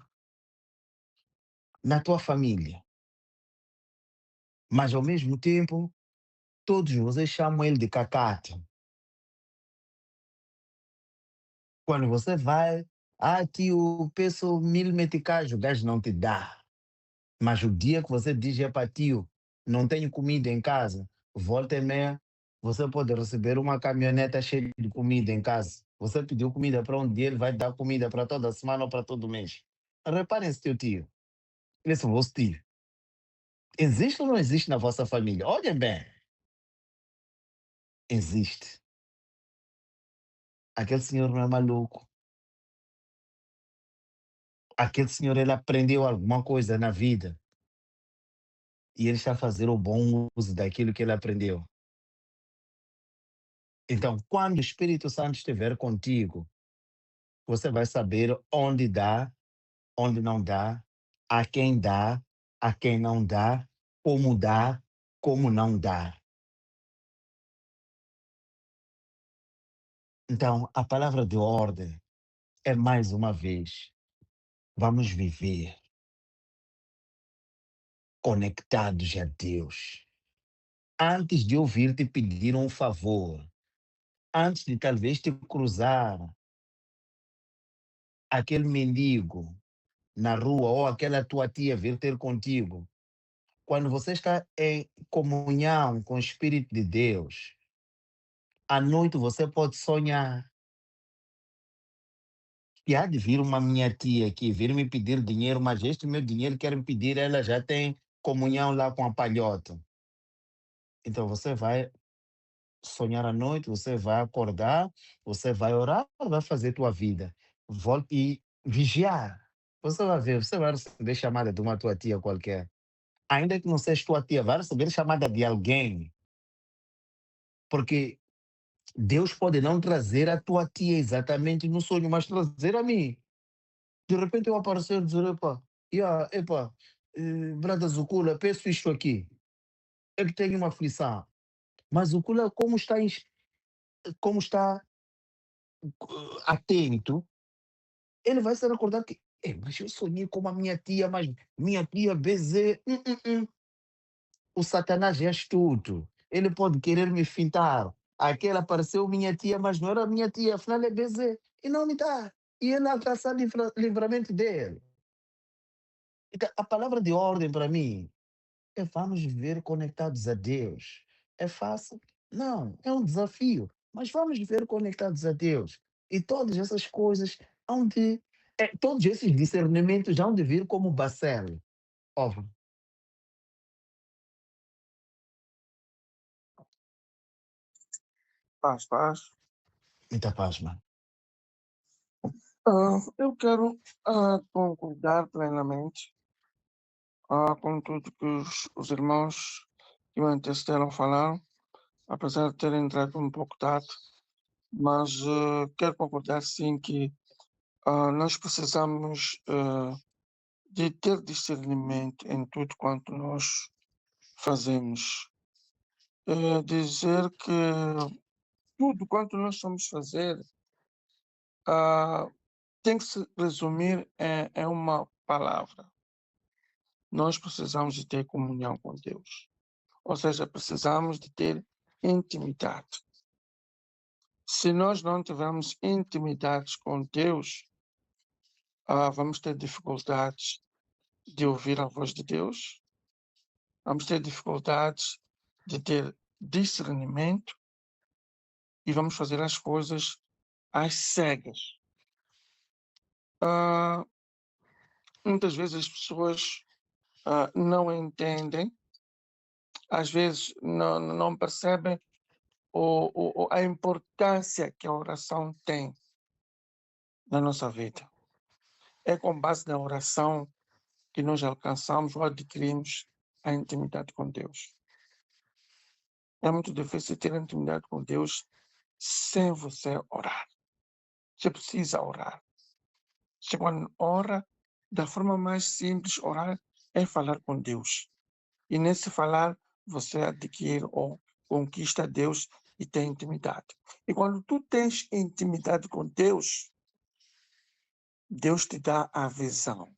na tua família. Mas, ao mesmo tempo, todos vocês chamam ele de cacate. Quando você vai, tio, peço 1000 meticais, o gajo não te dá. Mas o dia que você diz, para tio, não tenho comida em casa, volta e meia, você pode receber uma caminhoneta cheia de comida em casa. Você pediu comida para um dia, ele vai dar comida para toda semana ou para todo mês. Reparem esse teu tio, esse vosso tio. Existe ou não existe na vossa família? Olhem bem. Existe. Aquele senhor não é maluco. Aquele senhor, ele aprendeu alguma coisa na vida. E ele está a fazer o bom uso daquilo que ele aprendeu. Então, quando o Espírito Santo estiver contigo, você vai saber onde dá, onde não dá, a quem dá, a quem não dá, como não dá. Então, a palavra de ordem é mais uma vez, vamos viver conectados a Deus. Antes de ouvir te pedir um favor, antes de talvez te cruzar aquele mendigo na rua ou aquela tua tia vir ter contigo, quando você está em comunhão com o Espírito de Deus, à noite você pode sonhar que há de vir uma minha tia aqui, vir me pedir dinheiro, mas este meu dinheiro quer me pedir, ela já tem comunhão lá com a palhota. Então você vai sonhar à noite, você vai acordar, você vai orar, vai fazer tua vida. Volte e vigiar. Você vai ver, você vai receber chamada de uma tua tia qualquer. Ainda que não seja tua tia, vai receber chamada de alguém. Porque Deus pode não trazer a tua tia exatamente no sonho, mas trazer a mim. De repente eu aparecer e dizer, epa, yeah, epa, Brada Zucula, peço isto aqui. É que tenho uma aflição. Mas Zucula, como está atento, ele vai se recordar que, mas eu sonhei com a minha tia, mas minha tia BZ, o Satanás é astuto. Ele pode querer me fintar. Aquela apareceu minha tia, mas não era minha tia, afinal é BZ. E não me dá. E ele alcançar livramento dele. Então, a palavra de ordem para mim é vamos viver conectados a Deus. É fácil? Não, é um desafio. Mas vamos viver conectados a Deus. E todas essas coisas hão de. Todos esses discernimentos hão de vir como bacelo. Óbvio. Paz. Muita paz, mano. Eu quero concordar plenamente com tudo que os irmãos que me antecederam falaram, apesar de terem entrado um pouco tarde, mas quero concordar sim que nós precisamos de ter discernimento em tudo quanto nós fazemos. Dizer que tudo quanto nós vamos fazer tem que se resumir em uma palavra. Nós precisamos de ter comunhão com Deus. Ou seja, precisamos de ter intimidade. Se nós não tivermos intimidade com Deus, vamos ter dificuldades de ouvir a voz de Deus, vamos ter dificuldades de ter discernimento e vamos fazer as coisas às cegas. Muitas vezes as pessoas não entendem, às vezes não percebem a importância que a oração tem na nossa vida. É com base na oração que nós alcançamos ou adquirimos a intimidade com Deus. É muito difícil ter intimidade com Deus sem você orar. Você precisa orar. Você quando ora, da forma mais simples, orar é falar com Deus. E nesse falar, você adquire ou conquista Deus e tem intimidade. E quando tu tens intimidade com Deus, Deus te dá a visão.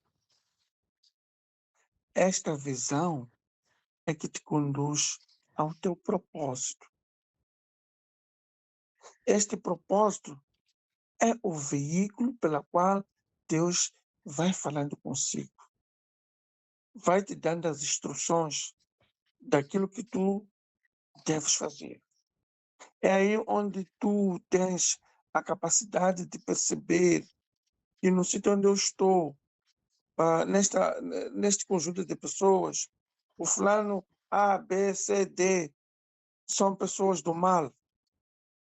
Esta visão é que te conduz ao teu propósito. Este propósito é o veículo pelo qual Deus vai falando consigo. Vai te dando as instruções daquilo que tu deves fazer. É aí onde tu tens a capacidade de perceber que no sítio onde eu estou, neste conjunto de pessoas, o fulano A, B, C, D são pessoas do mal.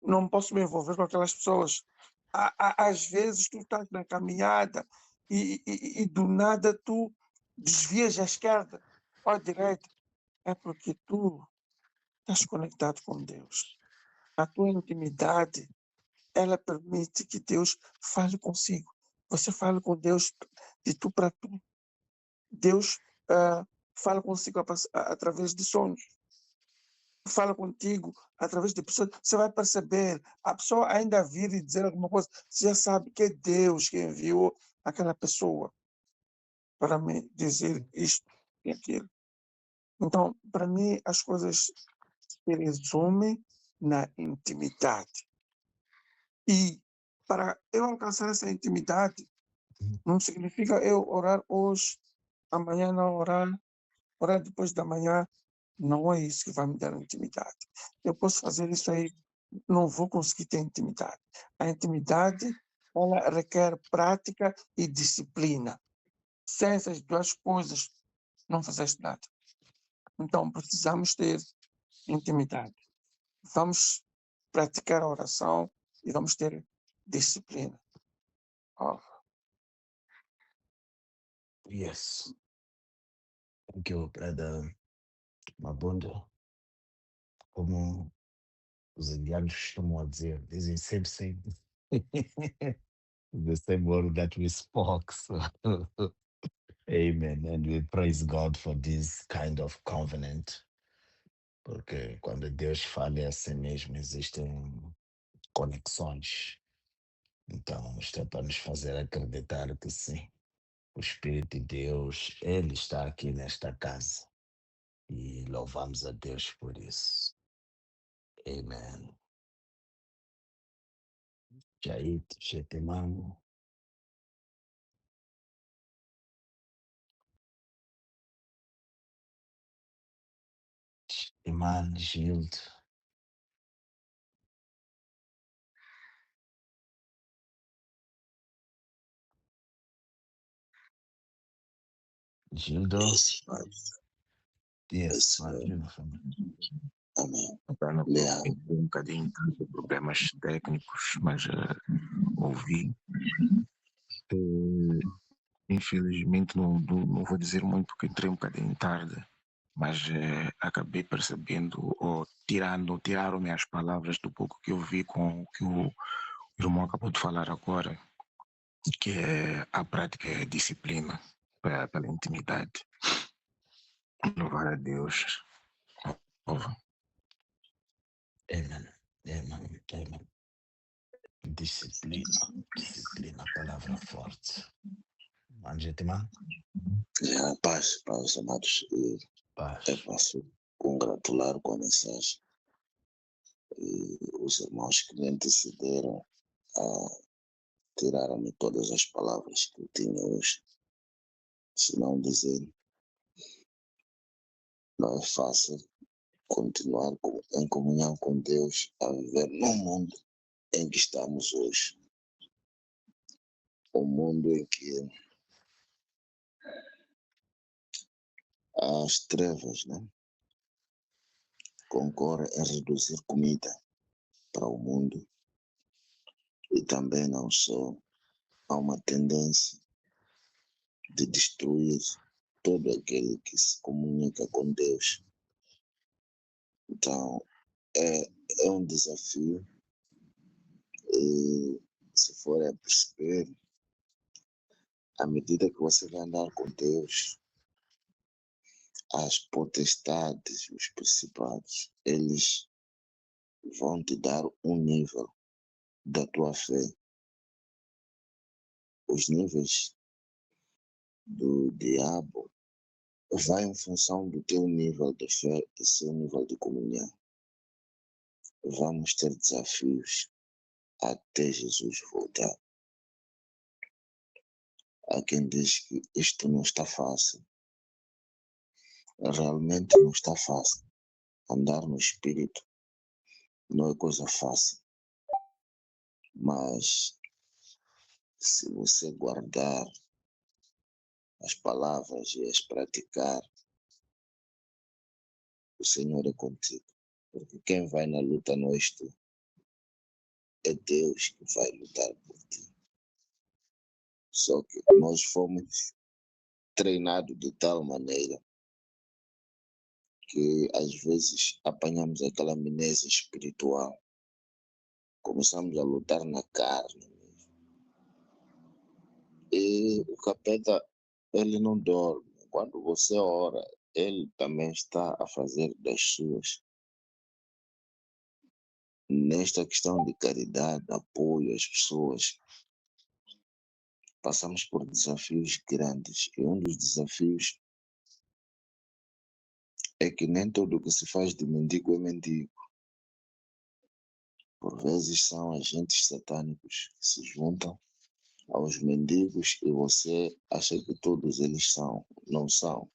Não posso me envolver com aquelas pessoas. Às vezes tu estás na caminhada e do nada tu desvias à esquerda ou à direita. É porque tu estás conectado com Deus. A tua intimidade ela permite que Deus fale consigo. Você fala com Deus de tu para tu. Deus fala consigo através de sonhos. Fala contigo através de pessoas. Você vai perceber, a pessoa ainda vir e dizer alguma coisa, você já sabe que é Deus que enviou aquela pessoa para me dizer isto e aquilo. Então, para mim, as coisas se resumem na intimidade. E para eu alcançar essa intimidade, não significa eu orar hoje, amanhã não orar depois da manhã. Não é isso que vai me dar intimidade. Eu posso fazer isso aí, não vou conseguir ter intimidade. A intimidade, ela requer prática e disciplina. Sem essas duas coisas, não fazes nada. Então, precisamos ter intimidade. Vamos praticar a oração e vamos ter disciplina. Oh, Yes. Thank you, brother Mabunda. Como os indianos costumam dizer, dizem sempre sim. The same word that we spoke. So. Amen. And we praise God for this kind of covenant. Porque quando Deus fala é assim mesmo, existem conexões. Então, isto é para nos fazer acreditar que sim, o Espírito de Deus, Ele está aqui nesta casa. E louvamos a Deus por isso. Amen. Jait, Shetemano. Iman, Gildo. Gildo. Yes, Yes, yes, Marvin. amém. Então, Leal. um bocadinho de problemas técnicos, mas ouvi. Infelizmente, não vou dizer muito porque entrei um bocadinho tarde, mas acabei percebendo, ou tiraram-me as palavras do pouco que eu vi com o que o irmão acabou de falar agora, que é a prática e a disciplina pela intimidade. Louvar a Deus. Ouve. Amen. Amen. Amen. Disciplina. Disciplina, palavra forte. Angetima? Paz, amados. Paz. Eu posso congratular com a mensagem. E os irmãos que me antecederam tiraram-me todas as palavras que eu tinha hoje. Se não dizer, não é fácil continuar em comunhão com Deus a viver no mundo em que estamos hoje. Um mundo em que as trevas, né, concorrem a reduzir comida para o mundo. E também não só, há uma tendência de destruir todo aquele que se comunica com Deus. Então, é um desafio. E se for a perceber, à medida que você vai andar com Deus, as potestades, os principados, eles vão te dar um nível da tua fé. Os níveis do diabo vai em função do teu nível de fé e seu nível de comunhão. Vamos ter desafios até Jesus voltar. Há quem diz que isto não está fácil. Realmente não está fácil. Andar no Espírito não é coisa fácil. Mas se você guardar as palavras e as praticar, o Senhor é contigo. Porque quem vai na luta não és tu. É Deus que vai lutar por ti. Só que nós fomos treinados de tal maneira que às vezes apanhamos aquela amnésia espiritual. começamos a lutar na carne. E o capeta, ele não dorme. Quando você ora, ele também está a fazer das suas. Nesta questão de caridade, apoio às pessoas, passamos por desafios grandes. E um dos desafios é que nem tudo o que se faz de mendigo é mendigo. Por vezes são agentes satânicos que se juntam aos mendigos e você acha que todos eles não são.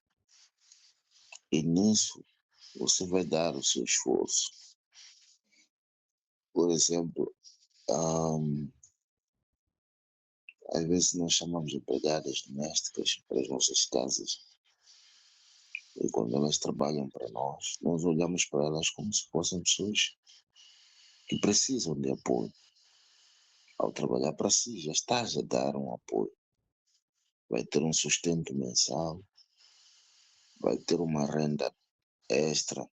E nisso você vai dar o seu esforço. Por exemplo, às vezes nós chamamos empregadas domésticas para as nossas casas. E quando elas trabalham para nós olhamos para elas como se fossem pessoas que precisam de apoio. Ao trabalhar para si, já estás a dar um apoio. Vai ter um sustento mensal, vai ter uma renda extra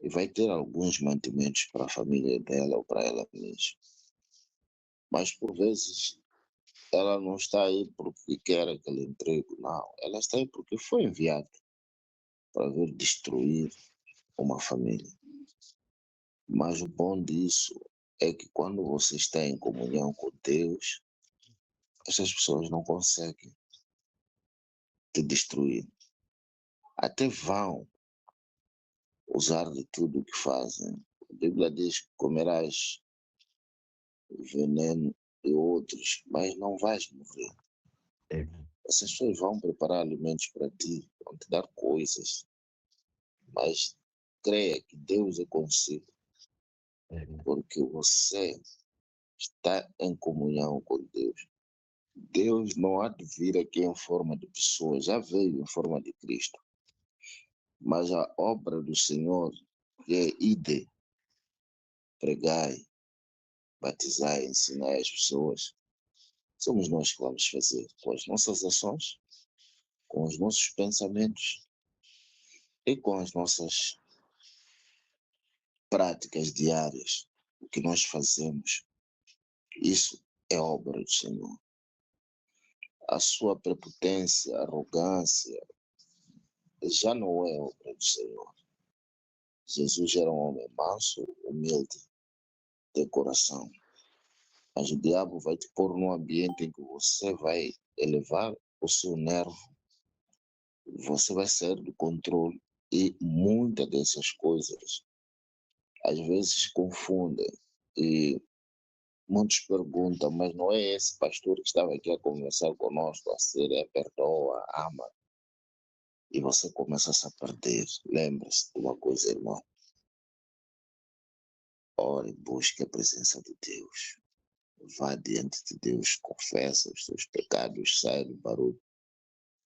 e vai ter alguns mantimentos para a família dela ou para ela mesma. Mas por vezes ela não está aí porque quer aquele emprego, não. Ela está aí porque foi enviada para vir destruir uma família. Mas o bom disso é que quando você está em comunhão com Deus, essas pessoas não conseguem te destruir. Até vão usar de tudo o que fazem. A Bíblia diz que comerás veneno e outros, mas não vais morrer. Essas pessoas vão preparar alimentos para ti, vão te dar coisas, mas creia que Deus é consigo, porque você está em comunhão com Deus. Deus não há de vir aqui em forma de pessoa, já veio em forma de Cristo. Mas a obra do Senhor, que é ide, pregai, batizai, ensinai as pessoas, somos nós que vamos fazer com as nossas ações, com os nossos pensamentos e com as nossas práticas diárias. O que nós fazemos, isso é obra do Senhor. A sua prepotência, arrogância, já não é obra do Senhor. Jesus era um homem manso, humilde, de coração. Mas o diabo vai te pôr num ambiente em que você vai elevar o seu nervo, você vai sair do controle e muitas dessas coisas às vezes confundem e muitos perguntam, mas não é esse pastor que estava aqui a conversar conosco, a ser, perdoa, ama, e você começa a se perder. Lembre-se de uma coisa, irmão, ore, busque a presença de Deus, vá diante de Deus, confessa os seus pecados, sai do barulho,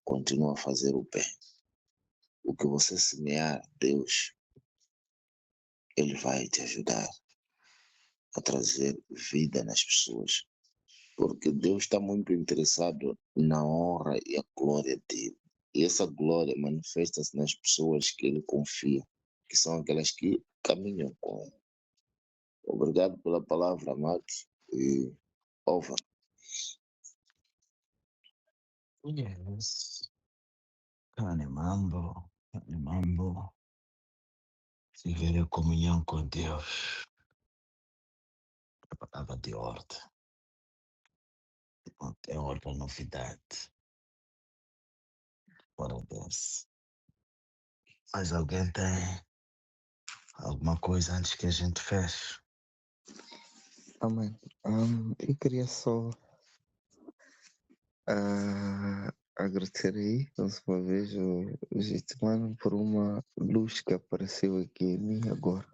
continua a fazer o bem. O que você semear, Deus, Ele vai te ajudar a trazer vida nas pessoas. Porque Deus está muito interessado na honra e a glória dele. E essa glória manifesta-se nas pessoas que ele confia, que são aquelas que caminham com ele. Obrigado pela palavra, amados. E over. Yes. Animando. Viver em comunhão com Deus. A palavra de ordem. Não tem ordem, novidade. Fora desse. Mas alguém tem alguma coisa antes que a gente feche? Amém. Eu queria só agradecer aí, mais uma vez, o Gitmano por uma luz que apareceu aqui em mim agora.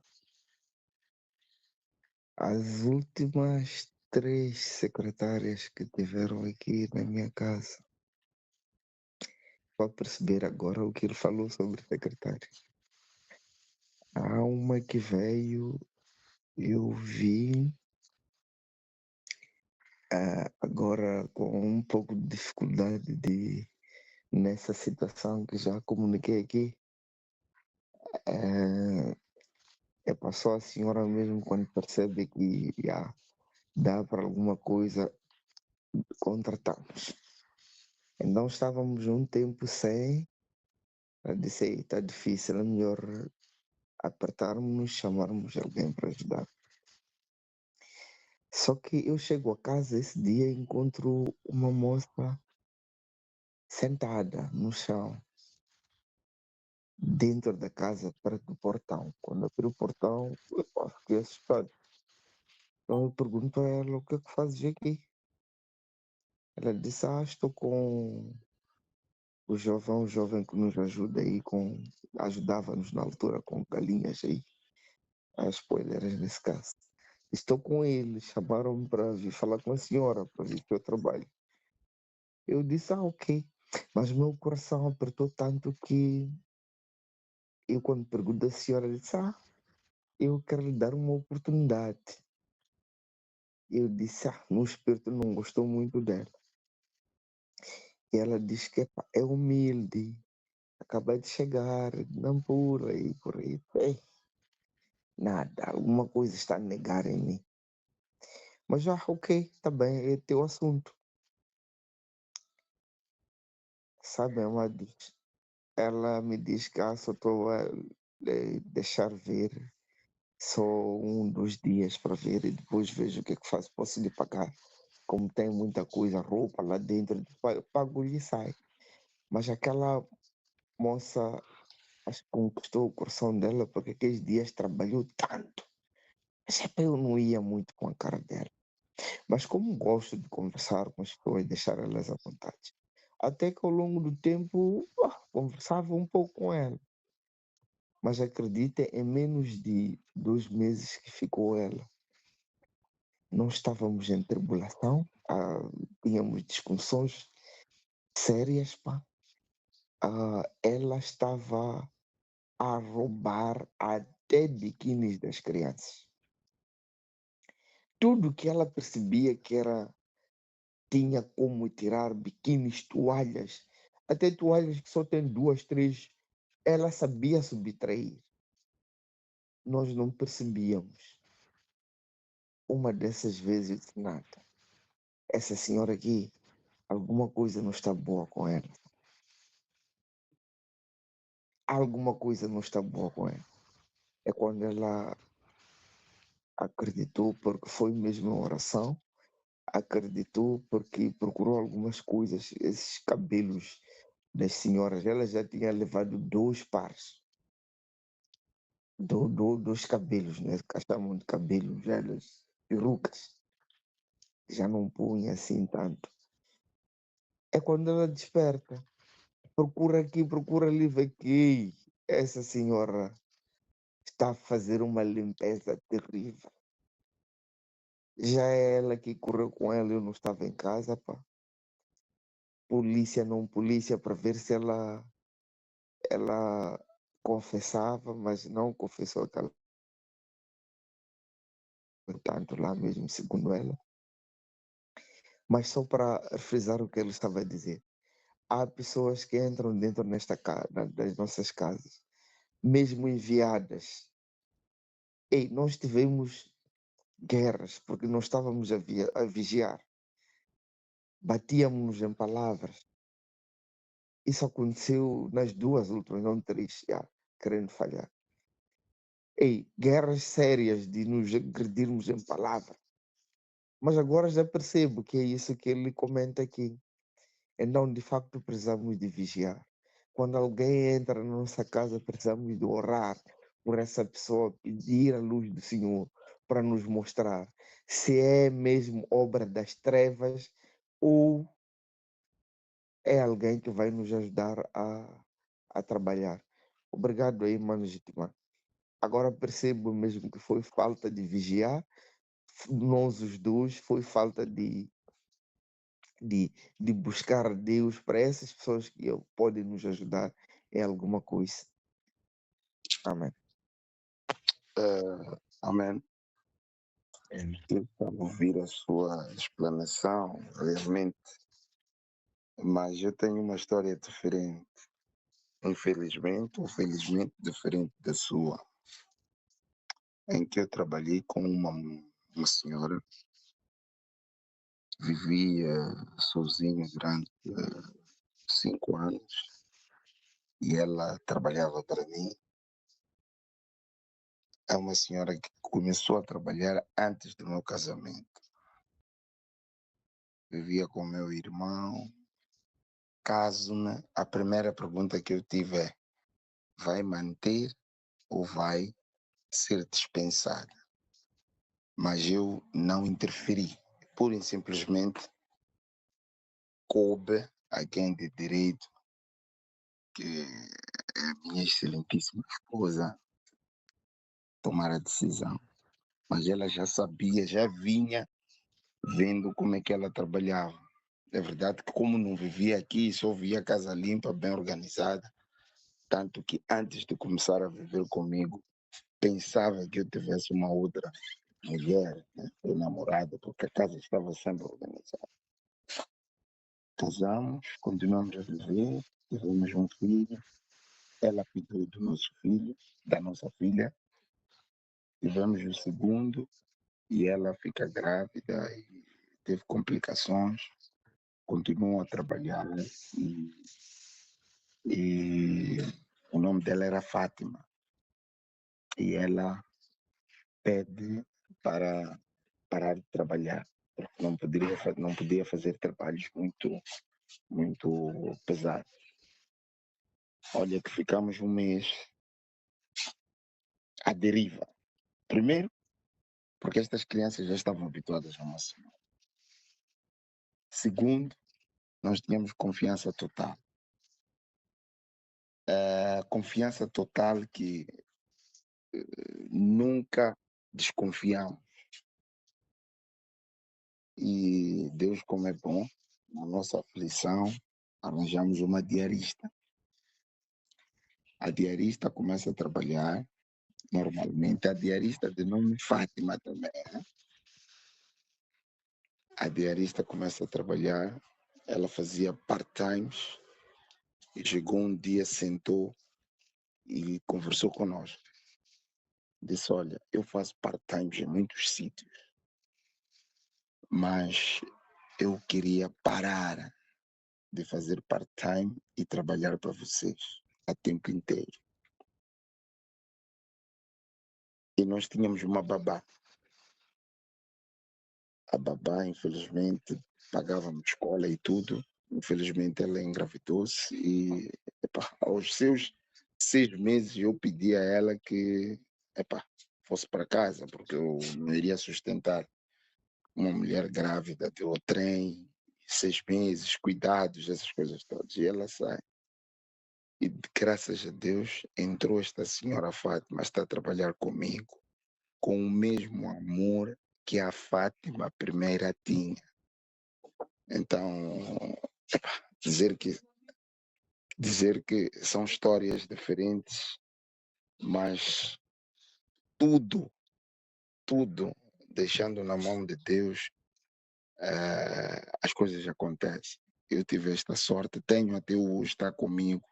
As últimas 3 secretárias que tiveram aqui na minha casa, pode perceber agora o que ele falou sobre secretárias. Há uma que veio, eu vi agora com um pouco de dificuldade nessa situação que já comuniquei aqui. Só a senhora mesmo quando percebe que já dá para alguma coisa, contratamos. Então estávamos um tempo sem, eu disse, está difícil, é melhor apertarmos, chamarmos alguém para ajudar. Só que eu chego a casa esse dia e encontro uma moça sentada no chão, dentro da casa, perto do portão. Quando abri o portão, eu fiquei assustado. Então eu pergunto a ela, o que é que fazes aqui? Ela disse, estou com o jovem que nos ajuda aí, ajudava-nos na altura com galinhas aí, as spoilers nesse caso. Estou com ele, chamaram-me para vir falar com a senhora, para vir para o trabalho. Eu disse, ok. Mas o meu coração apertou tanto que eu, quando pergunto à senhora, disse, eu quero lhe dar uma oportunidade. Eu disse, no espírito não gostou muito dela. E ela disse que é humilde, acabei de chegar, não por aí. Nada, alguma coisa está a negar em mim. Mas ok, tá bem, é teu assunto. Sabe, amados, ela me diz que só estou a deixar ver só um dos dias para ver e depois vejo o que é que faço. Posso lhe pagar. Como tem muita coisa, roupa lá dentro, pago-lhe e sai. Mas aquela moça, acho que conquistou o coração dela porque aqueles dias trabalhou tanto. Mas eu não ia muito com a cara dela. Mas como gosto de conversar com as pessoas e deixar elas à vontade. Até que ao longo do tempo, conversava um pouco com ela. Mas acredita, em menos de 2 meses que ficou ela, nós estávamos em tribulação, tínhamos discussões sérias, ela estava a roubar até biquínis das crianças. Tudo que ela percebia que tinha como tirar biquínis, toalhas, até toalhas que só tem 2, 3, ela sabia subtrair. Nós não percebíamos. Uma dessas vezes eu disse, nada, essa senhora aqui, alguma coisa não está boa com ela. Alguma coisa não está boa com ela. É quando ela acreditou, porque foi mesmo uma oração, acreditou porque procurou algumas coisas, esses cabelos das senhoras, ela já tinha levado 2 pares dos cabelos, né? Que chamam de cabelos, elas, perucas, já não punha assim tanto. É quando ela desperta, procura aqui, procura ali, vê que essa senhora está a fazer uma limpeza terrível. Já é ela que correu com ela, eu não estava em casa, polícia, não polícia, para ver se ela confessava, mas não confessou aquela tanto lá mesmo, segundo ela. Mas só para frisar o que ele estava a dizer, há pessoas que entram dentro das nossas casas, mesmo enviadas. Nós tivemos guerras, porque nós estávamos a vigiar, batíamos em palavras. Isso aconteceu nas 2 últimas, não 3, querendo falhar. Guerras sérias de nos agredirmos em palavras. Mas agora já percebo que é isso que ele comenta aqui. Então, de facto, precisamos de vigiar. Quando alguém entra na nossa casa, precisamos de orar por essa pessoa, pedir a luz do Senhor para nos mostrar se é mesmo obra das trevas ou é alguém que vai nos ajudar a trabalhar. Obrigado aí, mano Gitima. Agora percebo mesmo que foi falta de vigiar, nós os dois, foi falta de buscar a Deus para essas pessoas que podem nos ajudar em alguma coisa. Amém. Amém. Eu estava a ouvir a sua explanação, realmente, mas eu tenho uma história diferente. Infelizmente ou felizmente diferente da sua. em que eu trabalhei com uma senhora, vivia sozinha durante 5 anos e ela trabalhava para mim. É uma senhora que começou a trabalhar antes do meu casamento. Vivia com meu irmão. Caso-me, a primeira pergunta que eu tive é: vai manter ou vai ser dispensada? Mas eu não interferi. Pura e simplesmente coube a quem de direito, que é a minha excelentíssima esposa, tomar a decisão. Mas ela já sabia, já vinha vendo como é que ela trabalhava. É verdade que, como não vivia aqui, só via a casa limpa, bem organizada, tanto que antes de começar a viver comigo, pensava que eu tivesse uma outra mulher, né, ou namorada, porque a casa estava sempre organizada. Casamos, continuamos a viver, tivemos um filho, ela cuidou do nosso filho, da nossa filha, tivemos o segundo e ela fica grávida e teve complicações, continuou a trabalhar e o nome dela era Fátima. E ela pede para parar de trabalhar, porque não podia fazer trabalhos muito pesados. Olha que ficamos um mês à deriva. Primeiro, porque estas crianças já estavam habituadas a uma semana. Segundo, nós tínhamos confiança total. Confiança total que nunca desconfiamos. E Deus, como é bom, na nossa aflição, arranjamos uma diarista. A diarista começa a trabalhar normalmente. A diarista de nome Fátima também, né? A diarista começa a trabalhar, ela fazia part-times e chegou um dia, sentou e conversou conosco. Disse: olha, eu faço part-times em muitos sítios, mas eu queria parar de fazer part-time e trabalhar para vocês a tempo inteiro. E nós tínhamos uma babá. A babá, infelizmente, pagávamos escola e tudo. Infelizmente, ela engravidou-se e, aos seus 6 meses, eu pedi a ela que, fosse para casa, porque eu não iria sustentar uma mulher grávida de trem, 6 meses, cuidados, essas coisas todas. E ela sai. E, graças a Deus, entrou esta senhora Fátima, está a trabalhar comigo, com o mesmo amor que a Fátima primeira tinha. Então, dizer que são histórias diferentes, mas tudo, deixando na mão de Deus, as coisas acontecem. Eu tive esta sorte, tenho até hoje, está comigo,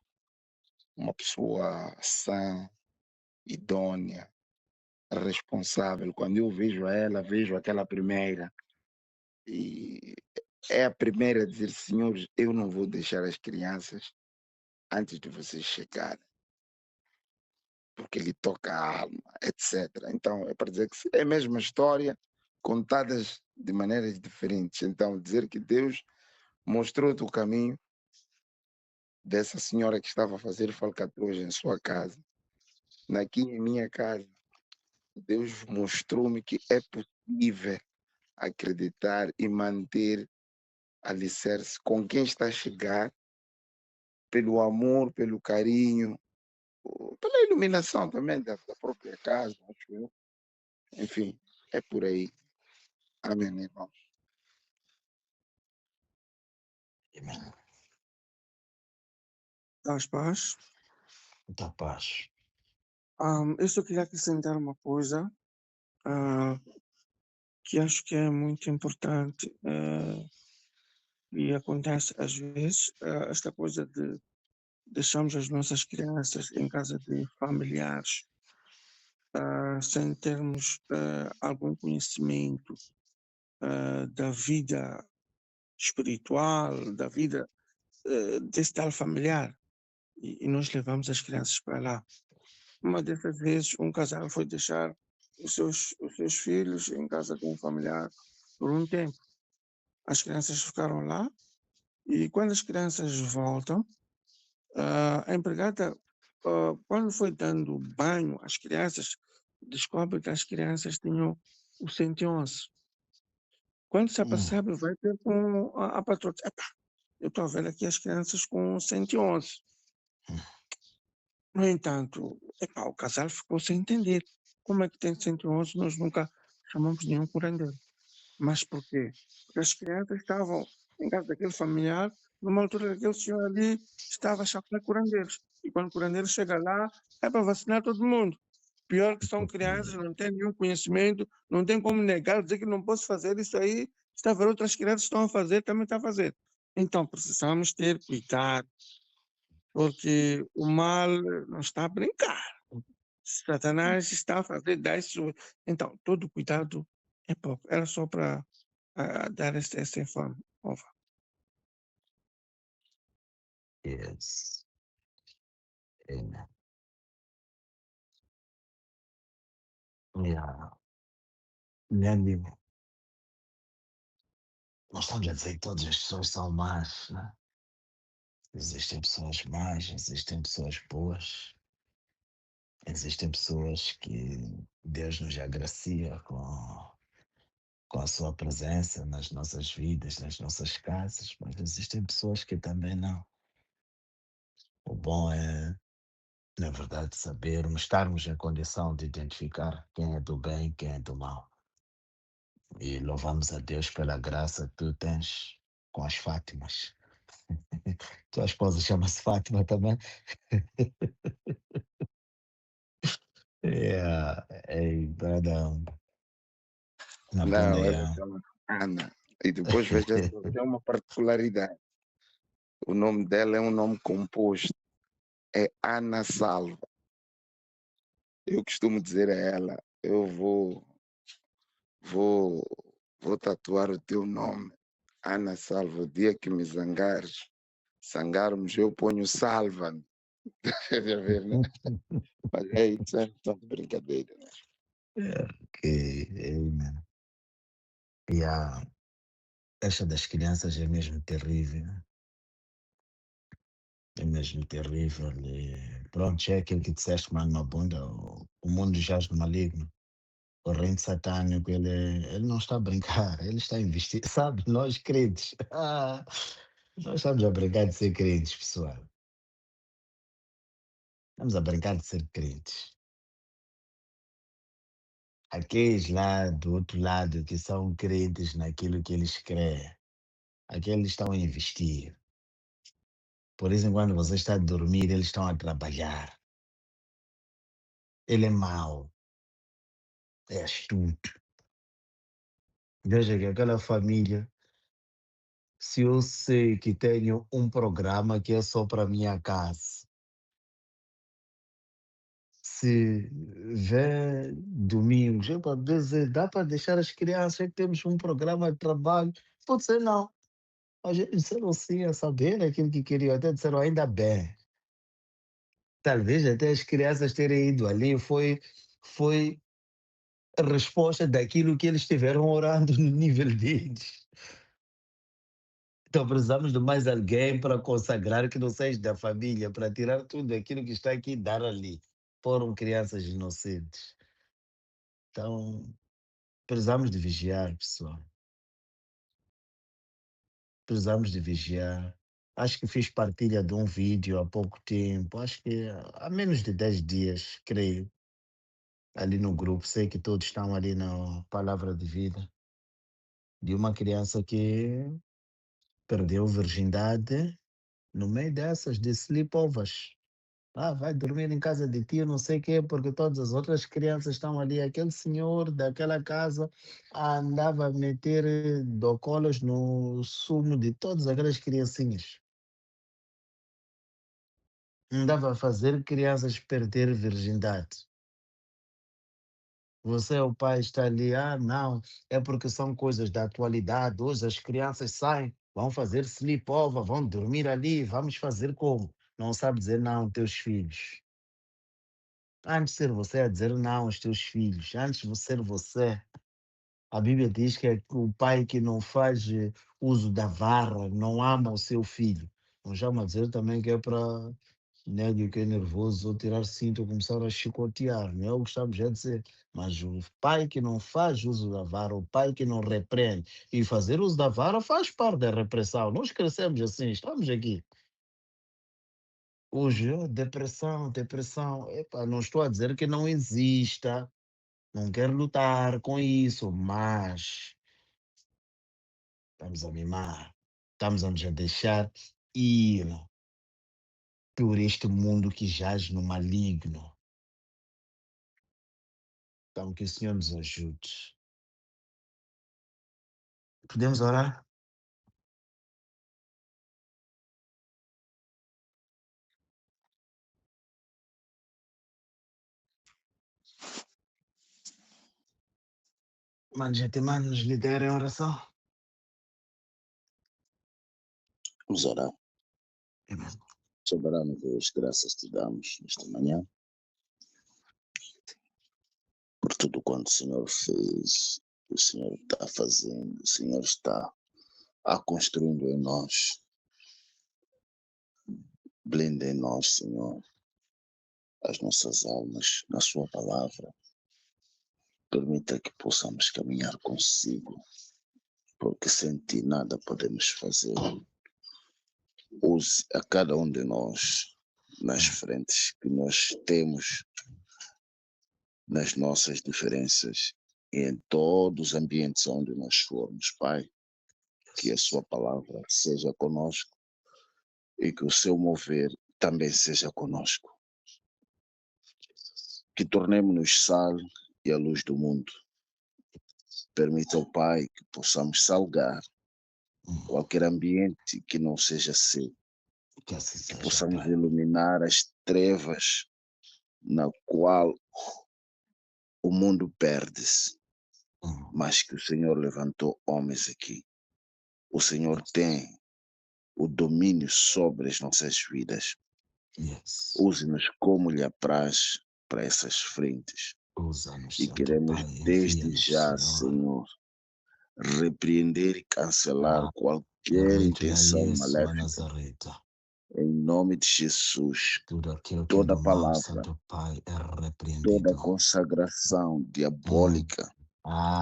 uma pessoa sã, idônea, responsável. Quando eu vejo ela, vejo aquela primeira. E é a primeira a dizer: senhores, eu não vou deixar as crianças antes de vocês chegarem, porque lhe toca a alma, etc. Então, é para dizer que é a mesma história, contadas de maneiras diferentes. Então, dizer que Deus mostrou-te o caminho dessa senhora que estava a fazer falcatruas em sua casa. Aqui em minha casa, Deus mostrou-me que é possível acreditar e manter alicerce com quem está a chegar, pelo amor, pelo carinho, pela iluminação também da própria casa, acho eu. Enfim, é por aí. Amém, irmão. Amém. Das paz. Da paz. Eu só queria acrescentar uma coisa que acho que é muito importante e acontece às vezes, esta coisa de deixamos as nossas crianças em casa de familiares sem termos algum conhecimento da vida espiritual, da vida desse tal familiar. E nós levamos as crianças para lá. Uma dessas vezes, um casal foi deixar os seus filhos em casa de um familiar por um tempo. As crianças ficaram lá e quando as crianças voltam, a empregada, quando foi dando banho às crianças, descobre que as crianças tinham o 111. Quando se apercebe, vai ter com a patroa. Diz, "Epá, eu estou a ver aqui as crianças com o 111." No entanto, epá, o casal ficou sem entender. Como é que tem 111? Nós nunca chamamos nenhum curandeiro. Mas por quê? Porque as crianças estavam em casa daquele familiar, numa altura que aquele senhor ali estava a chamar curandeiros. E quando o curandeiro chega lá, é para vacinar todo mundo. Pior que são crianças, não têm nenhum conhecimento, não tem como negar, dizer que não posso fazer isso aí, está a ver outras crianças estão a fazer, também está a fazer. Então precisamos ter cuidado, porque o mal não está a brincar. Satanás está a fazer dar isso. Então, todo cuidado é pouco. Era só para dar essa informação. Yes. Amen. Yeah. Nelly, nós estamos a dizer que todas as pessoas são más, né? Existem pessoas más, existem pessoas boas, existem pessoas que Deus nos agracia com a sua presença nas nossas vidas, nas nossas casas, mas existem pessoas que também não. O bom é, na verdade, sabermos, estarmos em condição de identificar quem é do bem e quem é do mal. E louvamos a Deus pela graça que tu tens com as Fátimas. Tua esposa chama-se Fátima também? Yeah. Ei, brother, na bunda, Não, ela yeah. chama Ana. E depois veja só, tem uma particularidade. O nome dela é um nome composto. É Ana Salva. Eu costumo dizer a ela, eu vou, vou tatuar o teu nome. Ana Salva, o dia que me zangarmos, eu ponho salva. Quer ver, né? Mas é isso, é só de brincadeira. Né? Ok, amen. Yeah. Esta das crianças é mesmo terrível. É mesmo terrível. E pronto, é aquilo que disseste, mano, na bunda. O mundo jaz no maligno. O reino satânico, ele não está a brincar, ele está a investir. Sabe, nós crentes, nós estamos a brincar de ser crentes, pessoal. Estamos a brincar de ser crentes. Aqueles lá do outro lado que são crentes naquilo que eles creem, aqueles estão a investir. Por isso, quando você está a dormir, eles estão a trabalhar. Ele é mau, é astuto. Veja que aquela família, se eu sei que tenho um programa que é só para minha casa, se vê domingos, epa, dá para deixar as crianças, que temos um programa de trabalho. Pode ser não. Mas eles disseram sim a saber aquilo que queriam, até disseram ainda bem. Talvez até as crianças terem ido ali foi a resposta daquilo que eles estiveram orando no nível deles. Então precisamos de mais alguém para consagrar que não seja da família, para tirar tudo aquilo que está aqui e dar ali. Foram crianças inocentes. Então, precisamos de vigiar, pessoal. Precisamos de vigiar. Acho que fiz partilha de um vídeo há pouco tempo, acho que há menos de 10 dias, creio, ali no grupo. Sei que todos estão ali na Palavra de Vida, de uma criança que perdeu virgindade no meio dessas de sleepovers. Vai dormir em casa de tio, não sei o quê, porque todas as outras crianças estão ali. Aquele senhor daquela casa andava a meter docolas no sumo de todas aquelas criancinhas. Andava a fazer crianças perder virgindade. Você é o pai, está ali. Ah, não, é porque são coisas da atualidade. Hoje as crianças saem, vão fazer sleepover, vão dormir ali, vamos fazer como? Não sabe dizer não, teus filhos. Antes de ser você a dizer não aos teus filhos, antes de ser você, a Bíblia diz que é o pai que não faz uso da vara, não ama o seu filho. Não chama a dizer também que é para nego que é nervoso ou tirar cinto ou começar a chicotear, não é o que estamos a dizer. Mas o pai que não faz uso da vara, o pai que não repreende, e fazer uso da vara faz parte da repressão. Nós crescemos assim, estamos aqui. Hoje, depressão, depressão. Epa, não estou a dizer que não exista, não quero lutar com isso, mas estamos a mimar, estamos a nos deixar ir por este mundo que jaz no maligno. Então, que o Senhor nos ajude. Podemos orar? Mano, gente, mano, nos lidera em oração. Vamos orar. Amém. Soberano Deus, graças te damos nesta manhã por tudo quanto o Senhor fez, o Senhor está fazendo, o Senhor está a construindo em nós. Blinde em nós, Senhor, as nossas almas na sua palavra. Permita que possamos caminhar consigo, porque sem ti nada podemos fazer. Use a cada um de nós nas frentes que nós temos, nas nossas diferenças e em todos os ambientes onde nós formos, Pai, que a sua palavra seja conosco e que o seu mover também seja conosco. Que tornemos-nos sal e a luz do mundo. Permita ao Pai que possamos salgar qualquer ambiente que não seja seu, Que assim que seja, possamos Pai. iluminar as trevas na qual o mundo perde-se, mas que o Senhor levantou homens aqui. O Senhor tem o domínio sobre as nossas vidas. Yes. Use-nos como lhe apraz para essas frentes. Usa-nos, E Santo queremos Pai, desde envia-nos, já, Senhor. Senhor, repreender e cancelar qualquer Rito-lhe a intenção Yesu a maléfica. Nazareta. Em nome de Jesus, Tudo aquilo que é toda do mal, palavra, Santo Pai, é toda repreendido. consagração diabólica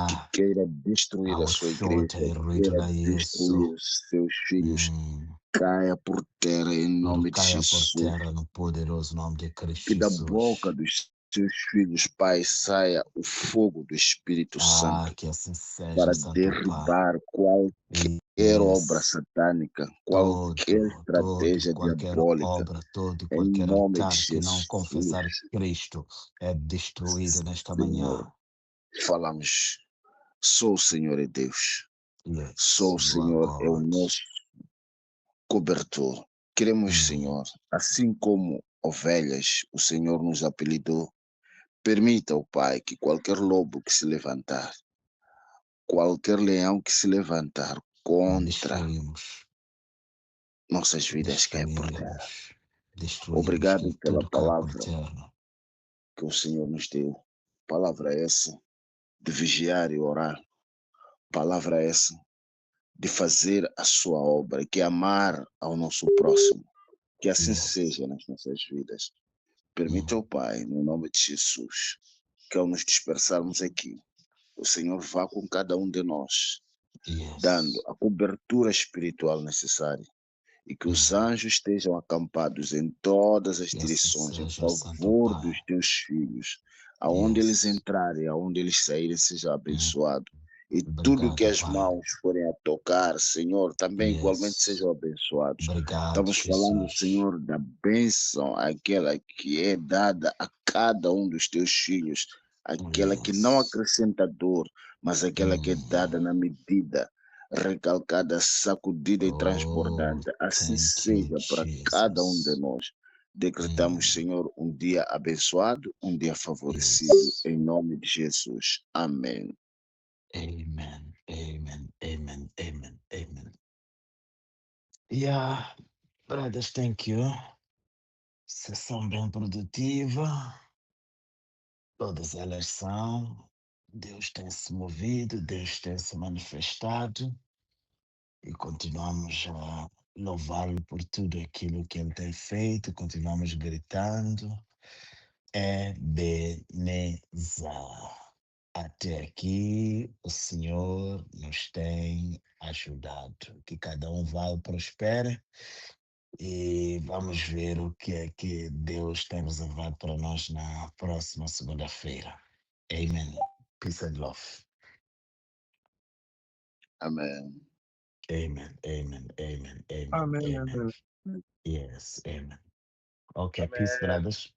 que queira destruir a sua igreja, queira destruir os seus filhos, caia por terra em nome de Caia por Jesus. terra no poderoso nome de Cristo Que da Jesus. boca dos seus filhos, Pai, saia o fogo do Espírito Santo Que assim seja, para Santo derribar Pai. qualquer obra satânica, qualquer estratégia qualquer diabólica. obra, Em qualquer nome de altar que não Jesus, confessar Cristo é destruído nesta manhã. Falamos, só o Senhor é Deus. Yes, Só o Senhor é o nosso cobertor. Queremos, Senhor, assim como ovelhas, o Senhor nos apelidou. Permita, ó Pai, que qualquer lobo que se levantar, qualquer leão que se levantar contra nossas vidas caia por terra. Obrigado pela palavra que o Senhor nos deu. Palavra essa de vigiar e orar. Palavra essa de fazer a sua obra, que é amar ao nosso próximo. Que assim seja nas nossas vidas. Permita ao Pai, no nome de Jesus, que ao nos dispersarmos aqui, o Senhor vá com cada um de nós, dando a cobertura espiritual necessária e que os anjos estejam acampados em todas as direções, em favor dos teus filhos, aonde eles entrarem, aonde eles saírem, seja abençoado. E tudo que as mãos forem a tocar, Senhor, também igualmente sejam abençoados. Estamos falando, Senhor, da bênção, aquela que é dada a cada um dos teus filhos, aquela que não acrescenta dor, mas aquela que é dada na medida, recalcada, sacudida e transbordante. Assim seja para cada um de nós. Decretamos, Senhor, um dia abençoado, um dia favorecido, Yes. em nome de Jesus. Amém. Amen. Amen. Amen. Amen. Amen. Yeah, brothers, thank you. Sessão bem produtiva. Todas elas são. Deus tem se movido, Deus tem se manifestado e continuamos a louvá-lo por tudo aquilo que ele tem feito, continuamos gritando, Ebenezer. Até aqui o Senhor nos tem ajudado. Que cada um vá e prospere e vamos ver o que é que Deus tem reservado para nós na próxima segunda-feira. Amen. Peace and love. Amém. Amen. Amen. Amen. Amen. Amém, Amen. amém. Yes. Amen. Okay. Peace, brothers.